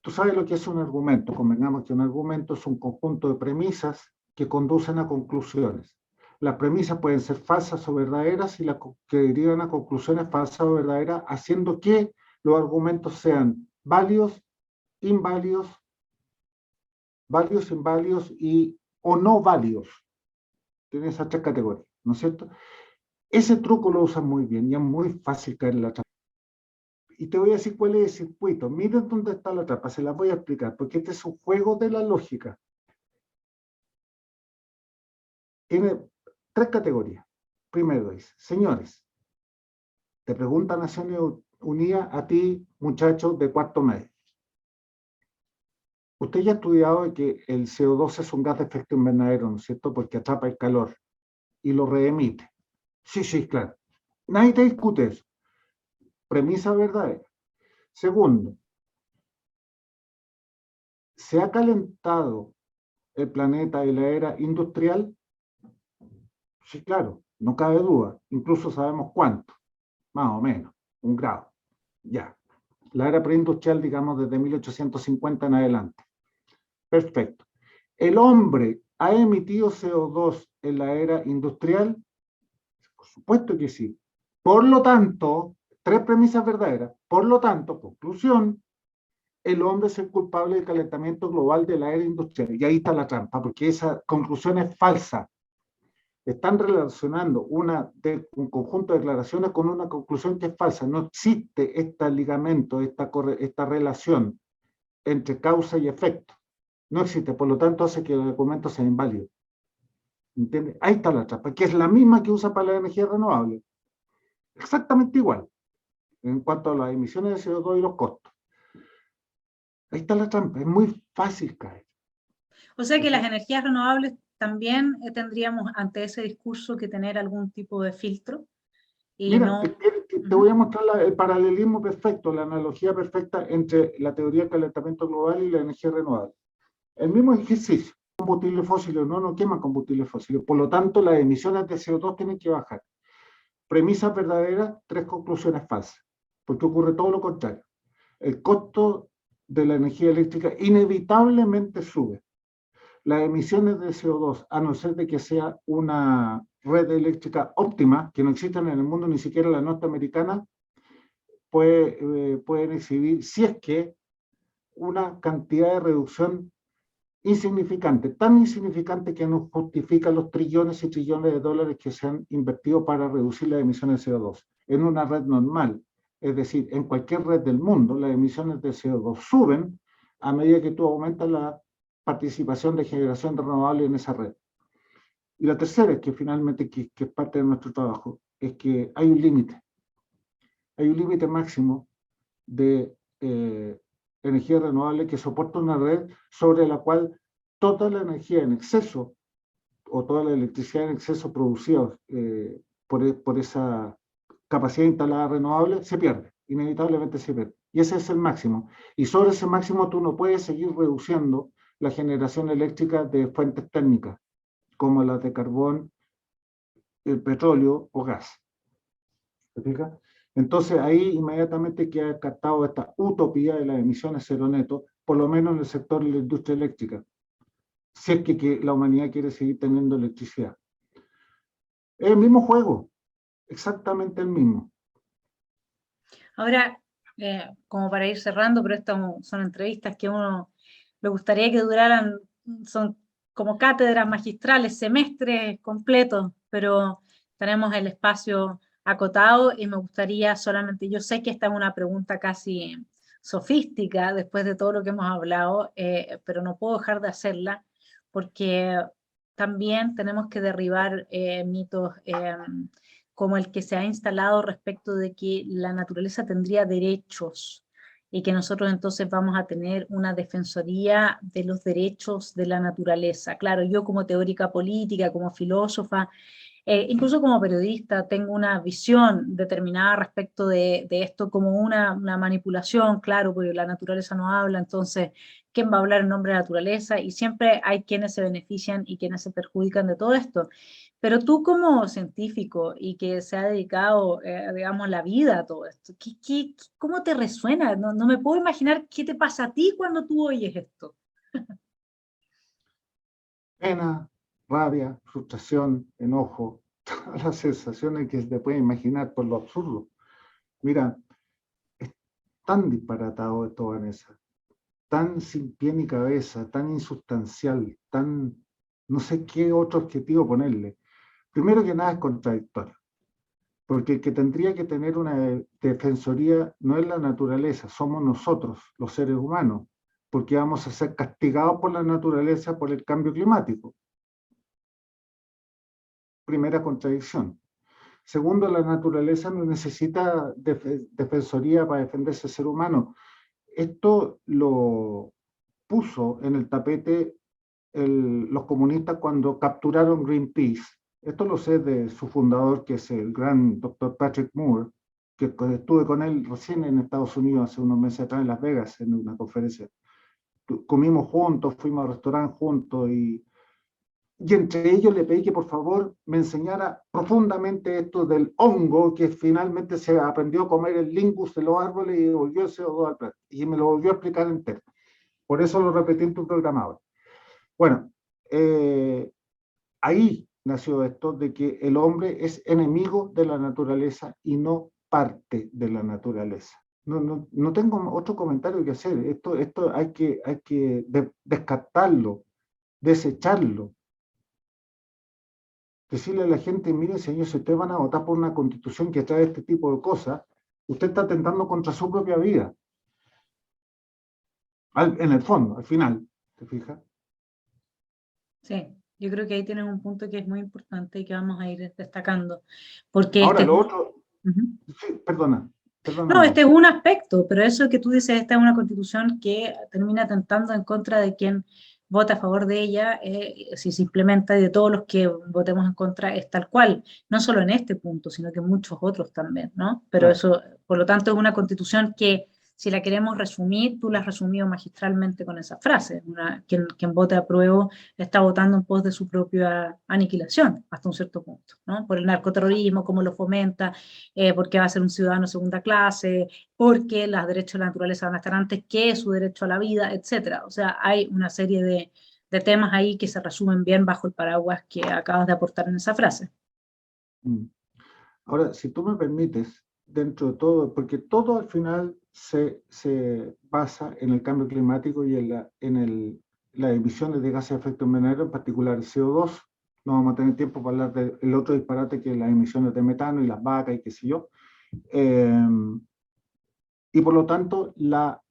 Tú sabes lo que es un argumento. Convengamos que un argumento es un conjunto de premisas que conducen a conclusiones. Las premisas pueden ser falsas o verdaderas y las que derivan a conclusiones falsas o verdaderas, haciendo que los argumentos sean válidos, inválidos, válidos, inválidos y o no válidos. Tiene esas tres categorías, ¿no es cierto? Ese truco lo usan muy bien y es muy fácil caer en la trampa. Y te voy a decir cuál es el circuito. Miren dónde está la trampa, se la voy a explicar, porque este es un juego de la lógica. Tiene tres categorías. Primero dice, señores, te pregunta Naciones Unidas a ti, muchacho de cuarto medio. Usted ya ha estudiado que el CO2 es un gas de efecto invernadero, ¿no es cierto? Porque atrapa el calor y lo reemite. Sí, sí, claro. Nadie te discute eso. Premisa verdadera. Segundo, ¿se ha calentado el planeta y la era industrial? Sí, claro, no cabe duda. Incluso sabemos cuánto, más o menos, 1 grado. Ya. La era preindustrial, digamos, desde 1850 en adelante. Perfecto. ¿El hombre ha emitido CO2 en la era industrial? Por supuesto que sí. Por lo tanto, tres premisas verdaderas. Por lo tanto, conclusión, el hombre es el culpable del calentamiento global de la era industrial. Y ahí está la trampa, porque esa conclusión es falsa. Están relacionando un conjunto de declaraciones con una conclusión que es falsa. No existe este ligamento, esta relación entre causa y efecto. No existe, por lo tanto hace que el documento sea inválido. ¿Entiendes? Ahí está la trampa, que es la misma que usa para la energía renovable. Exactamente igual, en cuanto a las emisiones de CO2 y los costos. Ahí está la trampa, es muy fácil caer. O sea que las energías renovables también tendríamos ante ese discurso que tener algún tipo de filtro y Mira, no... te voy a mostrar el paralelismo perfecto, la analogía perfecta entre la teoría del calentamiento global y la energía renovable. El mismo ejercicio, combustibles fósiles no queman combustibles fósiles, por lo tanto las emisiones de CO2 tienen que bajar. Premisas verdaderas, tres conclusiones falsas, porque ocurre todo lo contrario. El costo de la energía eléctrica inevitablemente sube. Las emisiones de CO2, a no ser de que sea una red eléctrica óptima, que no existen en el mundo, ni siquiera la norteamericana, pueden exhibir, si es que, una cantidad de reducción insignificante, tan insignificante que no justifica los trillones y trillones de dólares que se han invertido para reducir las emisiones de CO2. En una red normal, es decir, en cualquier red del mundo, las emisiones de CO2 suben a medida que tú aumentas la participación de generación de renovables en esa red. Y la tercera, es que finalmente, que es parte de nuestro trabajo, es que hay un límite. Hay un límite máximo de energía renovable que soporta una red sobre la cual toda la energía en exceso o toda la electricidad en exceso producida por esa capacidad instalada renovable se pierde, inevitablemente se pierde. Y ese es el máximo. Y sobre ese máximo tú no puedes seguir reduciendo la generación eléctrica de fuentes térmicas, como las de carbón, el petróleo o gas. ¿Te fijas? Entonces ahí inmediatamente queda descartado esta utopía de las emisiones cero neto, por lo menos en el sector de la industria eléctrica, si es que la humanidad quiere seguir teniendo electricidad. Es el mismo juego, exactamente el mismo. Ahora, como para ir cerrando, pero estas son entrevistas que uno le gustaría que duraran, son como cátedras magistrales, semestres completos, pero tenemos el espacio acotado y me gustaría solamente, yo sé que esta es una pregunta casi sofística después de todo lo que hemos hablado, pero no puedo dejar de hacerla porque también tenemos que derribar mitos como el que se ha instalado respecto de que la naturaleza tendría derechos y que nosotros entonces vamos a tener una defensoría de los derechos de la naturaleza. Claro, yo como teórica política, como filósofa, incluso como periodista, tengo una visión determinada respecto de esto como una manipulación, claro, porque la naturaleza no habla, entonces, ¿quién va a hablar en nombre de la naturaleza? Y siempre hay quienes se benefician y quienes se perjudican de todo esto. Pero tú como científico y que se ha dedicado, digamos, la vida a todo esto, cómo te resuena? No, no me puedo imaginar qué te pasa a ti cuando tú oyes esto. Pena, rabia, frustración, enojo, todas las sensaciones que se puede imaginar por lo absurdo. Mira, es tan disparatado esto, Vanessa, tan sin pie ni cabeza, tan insustancial, tan no sé qué otro objetivo ponerle. Primero que nada es contradictorio, porque el que tendría que tener una defensoría no es la naturaleza, somos nosotros, los seres humanos, porque vamos a ser castigados por la naturaleza por el cambio climático. Primera contradicción. Segundo, la naturaleza no necesita defensoría para defenderse el ser humano. Esto lo puso en el tapete los comunistas cuando capturaron Greenpeace. Esto lo sé de su fundador, que es el gran doctor Patrick Moore, que estuve con él recién en Estados Unidos hace unos meses atrás en Las Vegas en una conferencia. Comimos juntos, fuimos al restaurante juntos y entre ellos le pedí que por favor me enseñara profundamente esto del hongo, que finalmente se aprendió a comer el lingus de los árboles y volvió el CO2 al planeta. Y me lo volvió a explicar entero. Por eso lo repetí en tu programa ahora. Bueno, ahí nació esto de que el hombre es enemigo de la naturaleza y no parte de la naturaleza. No tengo otro comentario que hacer. Esto hay que descartarlo, desecharlo. Decirle a la gente, mire señor, si ustedes van a votar por una constitución que trae este tipo de cosas, usted está atentando contra su propia vida. En el fondo, al final, ¿te fijas? Sí, yo creo que ahí tienes un punto que es muy importante y que vamos a ir destacando, porque Ahora, lo otro, Ujú. sí, perdona No, este nomás. es un aspecto, pero eso que tú dices, esta es una constitución que termina atentando en contra de quien vota a favor de ella, si se implementa, y de todos los que votemos en contra, es tal cual, no solo en este punto, sino que en muchos otros también, ¿no? Pero Claro. eso, por lo tanto, es una constitución que, si la queremos resumir, tú la has resumido magistralmente con esa frase, quien vote apruebo está votando en pos de su propia aniquilación, hasta un cierto punto, ¿no? Por el narcoterrorismo, cómo lo fomenta, porque va a ser un ciudadano de segunda clase, porque los derechos de la naturaleza van a estar antes que su derecho a la vida, etcétera. O sea, hay una serie de temas ahí que se resumen bien bajo el paraguas que acabas de aportar en esa frase. Ahora, si tú me permites, dentro de todo, porque todo al final se basa en el cambio climático y las emisiones de gases de efecto invernadero, en particular el CO2. No vamos a tener tiempo para hablar del otro disparate que es las emisiones de metano y las vacas y qué sé yo. Y por lo tanto, la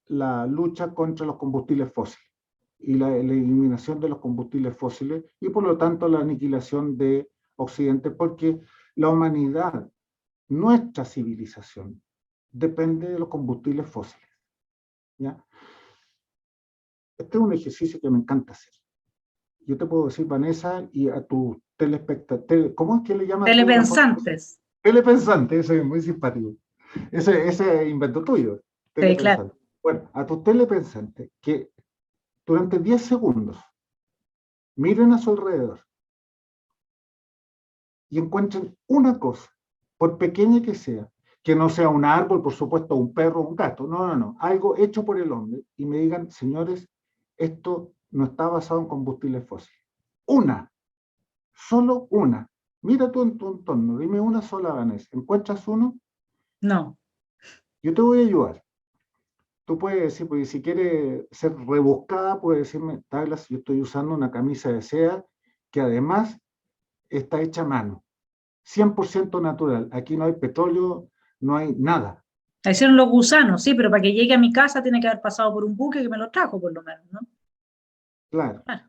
lucha contra los combustibles fósiles y la eliminación de los combustibles fósiles y por lo tanto la aniquilación de Occidente, porque la humanidad, nuestra civilización, depende de los combustibles fósiles. ¿Ya? Este es un ejercicio que me encanta hacer. Yo te puedo decir, Vanessa, y a tus telespectadores, ¿cómo es que le llamas tú la forma? Telepensantes. Telepensante, eso es muy simpático. Ese invento tuyo, Sí, claro. telepensante. Bueno, a tus telepensantes, que durante 10 segundos miren a su alrededor y encuentren una cosa, por pequeña que no sea un árbol, por supuesto, un perro, un gato, no, algo hecho por el hombre, y me digan, señores, esto no está basado en combustibles fósiles. Una, solo una. Mira tú en tu entorno, dime una sola, Vanessa. ¿Encuentras uno? No. Yo te voy a ayudar. Tú puedes decir, porque si quieres ser rebuscada, puedes decirme, Douglas, yo estoy usando una camisa de seda que además está hecha a mano. 100% natural. Aquí no hay petróleo, no hay nada. La hicieron los gusanos, sí, pero para que llegue a mi casa tiene que haber pasado por un buque que me lo trajo, por lo menos, ¿no? Claro. Ah,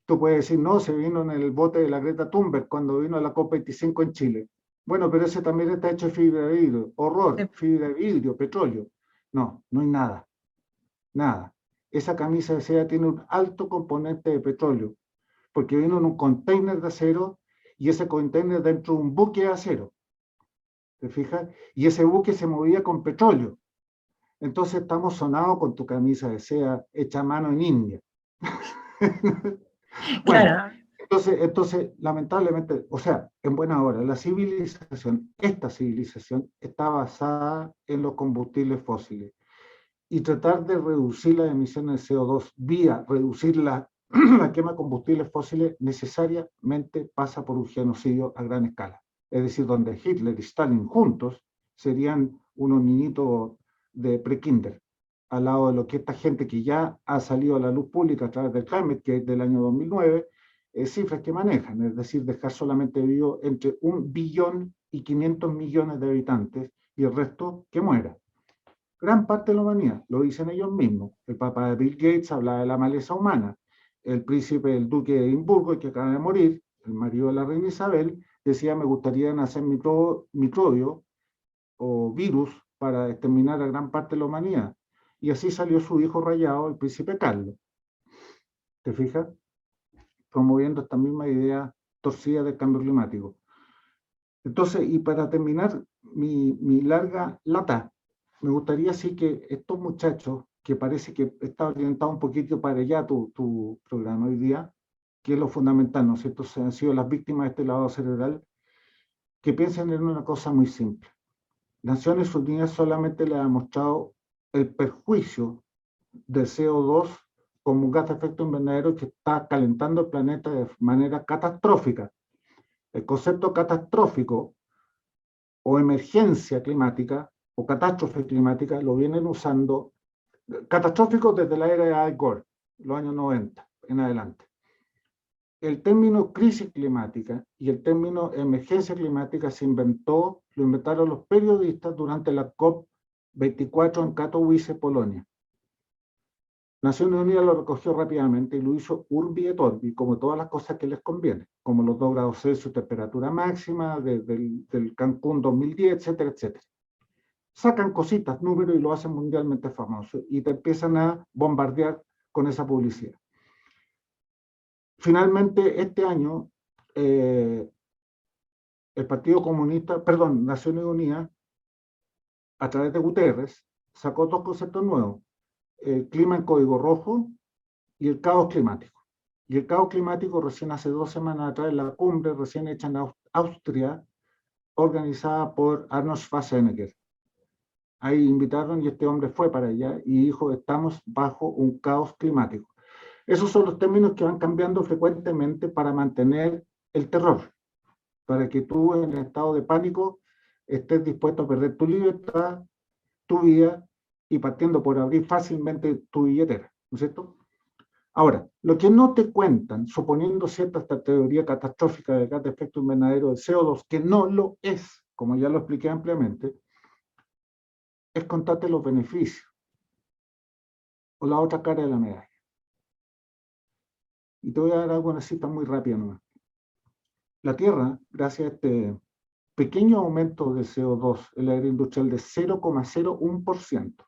Tú puedes decir, no, se vino en el bote de la Greta Thunberg cuando vino a la COP25 en Chile. Bueno, pero ese también está hecho de fibra de vidrio. Horror, sí. fibra de vidrio, petróleo. No, no hay nada. Nada. Esa camisa de seda tiene un alto componente de petróleo, porque vino en un container de acero y ese container dentro de un buque de acero. ¿Te fijas? Y ese buque se movía con petróleo. Entonces estamos sonados con tu camisa de seda hecha a mano en India. Bueno, Claro. entonces, lamentablemente, o sea, en buena hora, esta civilización está basada en los combustibles fósiles y tratar de reducir las emisiones de CO2 vía reducir la quema de combustibles fósiles necesariamente pasa por un genocidio a gran escala. Es decir, donde Hitler y Stalin juntos serían unos niñitos de pre-kinder, al lado de lo que esta gente que ya ha salido a la luz pública a través del Climate Gate del año 2009, cifras que manejan, es decir, dejar solamente vivo entre 1.500.000.000 de habitantes y el resto que muera. Gran parte de la humanidad, lo dicen ellos mismos. El papá de Bill Gates hablaba de la maleza humana. El príncipe, el duque de Edimburgo, que acaba de morir, el marido de la reina Isabel, decía: me gustaría nacer microbio o virus para exterminar a gran parte de la humanidad. Y así salió su hijo rayado, el príncipe Carlos. ¿Te fijas? Promoviendo esta misma idea torcida del cambio climático. Entonces, y para terminar mi larga lata, me gustaría sí que estos muchachos, que parece que está orientado un poquito para allá tu programa hoy día, que es lo fundamental, ¿no es cierto? Han sido las víctimas de este lavado cerebral, que piensen en una cosa muy simple. Naciones Unidas solamente le ha mostrado el perjuicio del CO2 como un gas de efecto invernadero que está calentando el planeta de manera catastrófica. El concepto catastrófico o emergencia climática o catástrofe climática lo vienen usando, catastrófico desde la era de Al Gore, los años 90 en adelante. El término crisis climática y el término emergencia climática lo inventaron los periodistas durante la COP24 en Katowice, Polonia. Naciones Unidas lo recogió rápidamente y lo hizo urbi et orbi, como todas las cosas que les conviene, como los 2 grados Celsius, temperatura máxima del Cancún 2010, etcétera, etcétera. Sacan cositas, números, y lo hacen mundialmente famoso, y te empiezan a bombardear con esa publicidad. Finalmente, este año, el Partido Comunista, perdón, Naciones Unidas, a través de Guterres, sacó 2 conceptos nuevos: el clima en código rojo y el caos climático. Y el caos climático recién hace 2 semanas atrás, en la cumbre recién hecha en Austria, organizada por Arnold Schwarzenegger. Ahí invitaron y este hombre fue para allá y dijo: estamos bajo un caos climático. Esos son los términos que van cambiando frecuentemente para mantener el terror, para que tú en estado de pánico estés dispuesto a perder tu libertad, tu vida, y partiendo por abrir fácilmente tu billetera, ¿no es cierto? Ahora, lo que no te cuentan, suponiendo cierta esta teoría catastrófica del gas de efecto invernadero del CO2, que no lo es, como ya lo expliqué ampliamente, es contarte los beneficios, o la otra cara de la medalla. Y te voy a dar algunas citas muy rápidas nomás. La Tierra, gracias a este pequeño aumento de CO2 en la era industrial de 0,01%,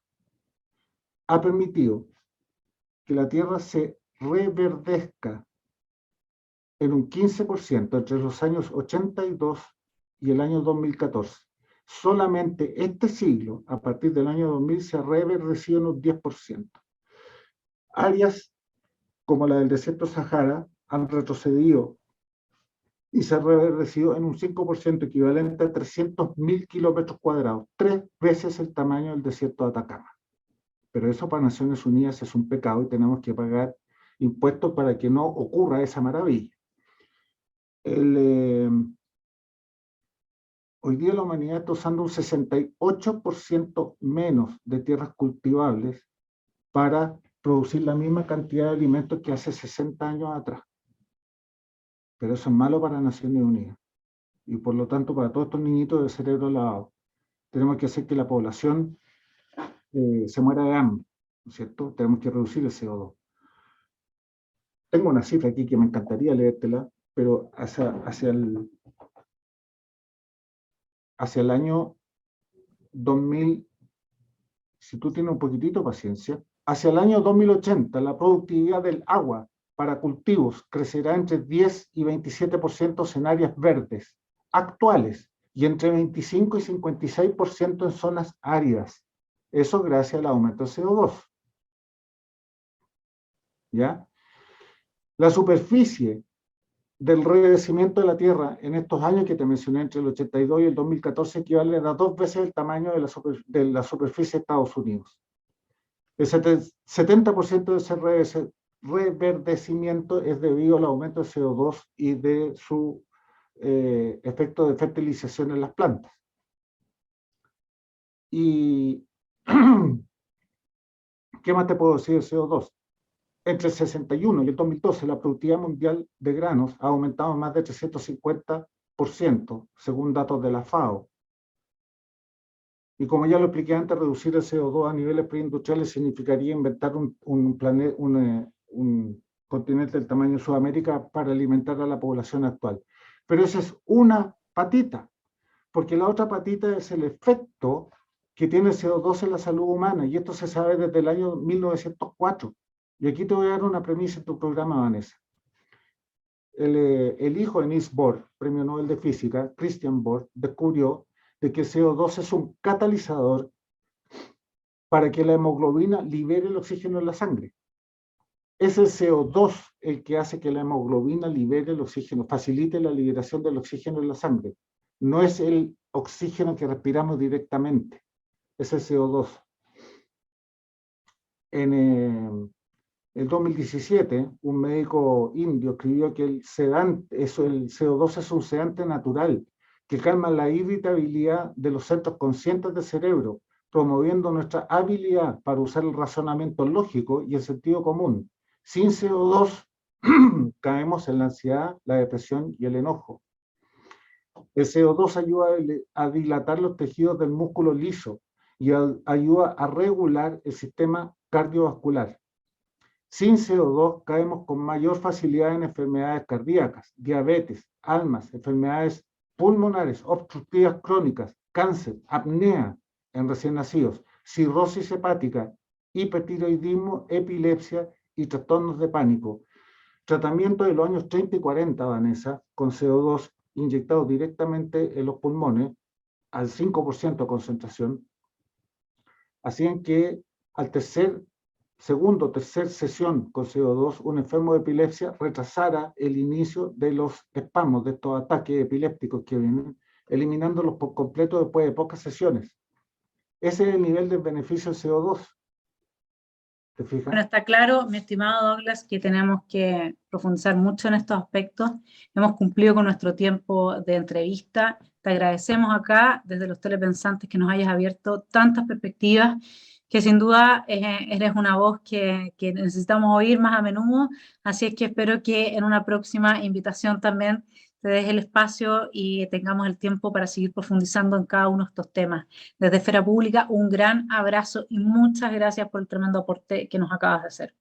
ha permitido que la Tierra se reverdezca en un 15% entre los años 82 y el año 2014. Solamente este siglo, a partir del año 2000, se ha reverdecido en un 10%. Áreas como la del desierto Sahara han retrocedido y se ha reverdecido en un 5%, equivalente a 300.000 kilómetros cuadrados, 3 veces el tamaño del desierto de Atacama. Pero eso para Naciones Unidas es un pecado y tenemos que pagar impuestos para que no ocurra esa maravilla. Hoy día la humanidad está usando un 68% menos de tierras cultivables para producir la misma cantidad de alimentos que hace 60 años atrás. Pero eso es malo para Naciones Unidas. Y por lo tanto, para todos estos niñitos de cerebro lavado, tenemos que hacer que la población se muera de hambre, ¿no es cierto? Tenemos que reducir el CO2. Tengo una cifra aquí que me encantaría leértela, pero hacia el año 2000, si tú tienes un poquitito de paciencia, hacia el año 2080 la productividad del agua para cultivos crecerá entre 10 y 27% en áreas verdes actuales y entre 25 y 56% en zonas áridas. Eso gracias al aumento de CO2. ¿Ya? La superficie del reverdecimiento de la Tierra en estos años que te mencioné, entre el 82 y el 2014, equivale a 2 veces el tamaño de la superficie de Estados Unidos. El 70% de ese reverdecimiento es debido al aumento de CO2 y de su efecto de fertilización en las plantas. Y ¿qué más te puedo decir del CO2? entre el 61 y el 2012, la productividad mundial de granos ha aumentado más de 350%, según datos de la FAO. Y como ya lo expliqué antes, reducir el CO2 a niveles preindustriales significaría inventar un continente del tamaño de Sudamérica para alimentar a la población actual. Pero esa es una patita, porque la otra patita es el efecto que tiene el CO2 en la salud humana, y esto se sabe desde el año 1904. Y aquí te voy a dar una premisa en tu programa, Vanessa. El hijo de Niels Bohr, premio Nobel de Física, Christian Bohr, descubrió de que el CO2 es un catalizador para que la hemoglobina libere el oxígeno en la sangre. Es el CO2 el que hace que la hemoglobina libere el oxígeno, facilite la liberación del oxígeno en la sangre. No es el oxígeno que respiramos directamente, es el CO2. En el 2017, un médico indio escribió que el CO2 es un sedante natural que calma la irritabilidad de los centros conscientes del cerebro, promoviendo nuestra habilidad para usar el razonamiento lógico y el sentido común. Sin CO2 caemos en la ansiedad, la depresión y el enojo. El CO2 ayuda a dilatar los tejidos del músculo liso y ayuda a regular el sistema cardiovascular. Sin CO2 caemos con mayor facilidad en enfermedades cardíacas, diabetes, asmas, enfermedades pulmonares, obstructivas crónicas, cáncer, apnea en recién nacidos, cirrosis hepática, hipertiroidismo, epilepsia y trastornos de pánico. Tratamiento de los años 30 y 40, Vanessa, con CO2 inyectado directamente en los pulmones al 5% de concentración, hacían que al segunda o tercera sesión con CO2, un enfermo de epilepsia retrasara el inicio de los espasmos, de estos ataques epilépticos que vienen, eliminándolos por completo después de pocas sesiones. Ese es el nivel de beneficio del CO2. ¿Te fijas? Bueno, está claro, mi estimado Douglas, que tenemos que profundizar mucho en estos aspectos. Hemos cumplido con nuestro tiempo de entrevista. Te agradecemos acá, desde los telepensantes, que nos hayas abierto tantas perspectivas, que sin duda eres una voz que necesitamos oír más a menudo. Así es que espero que en una próxima invitación también te des el espacio y tengamos el tiempo para seguir profundizando en cada uno de estos temas. Desde Esfera Pública, un gran abrazo y muchas gracias por el tremendo aporte que nos acabas de hacer.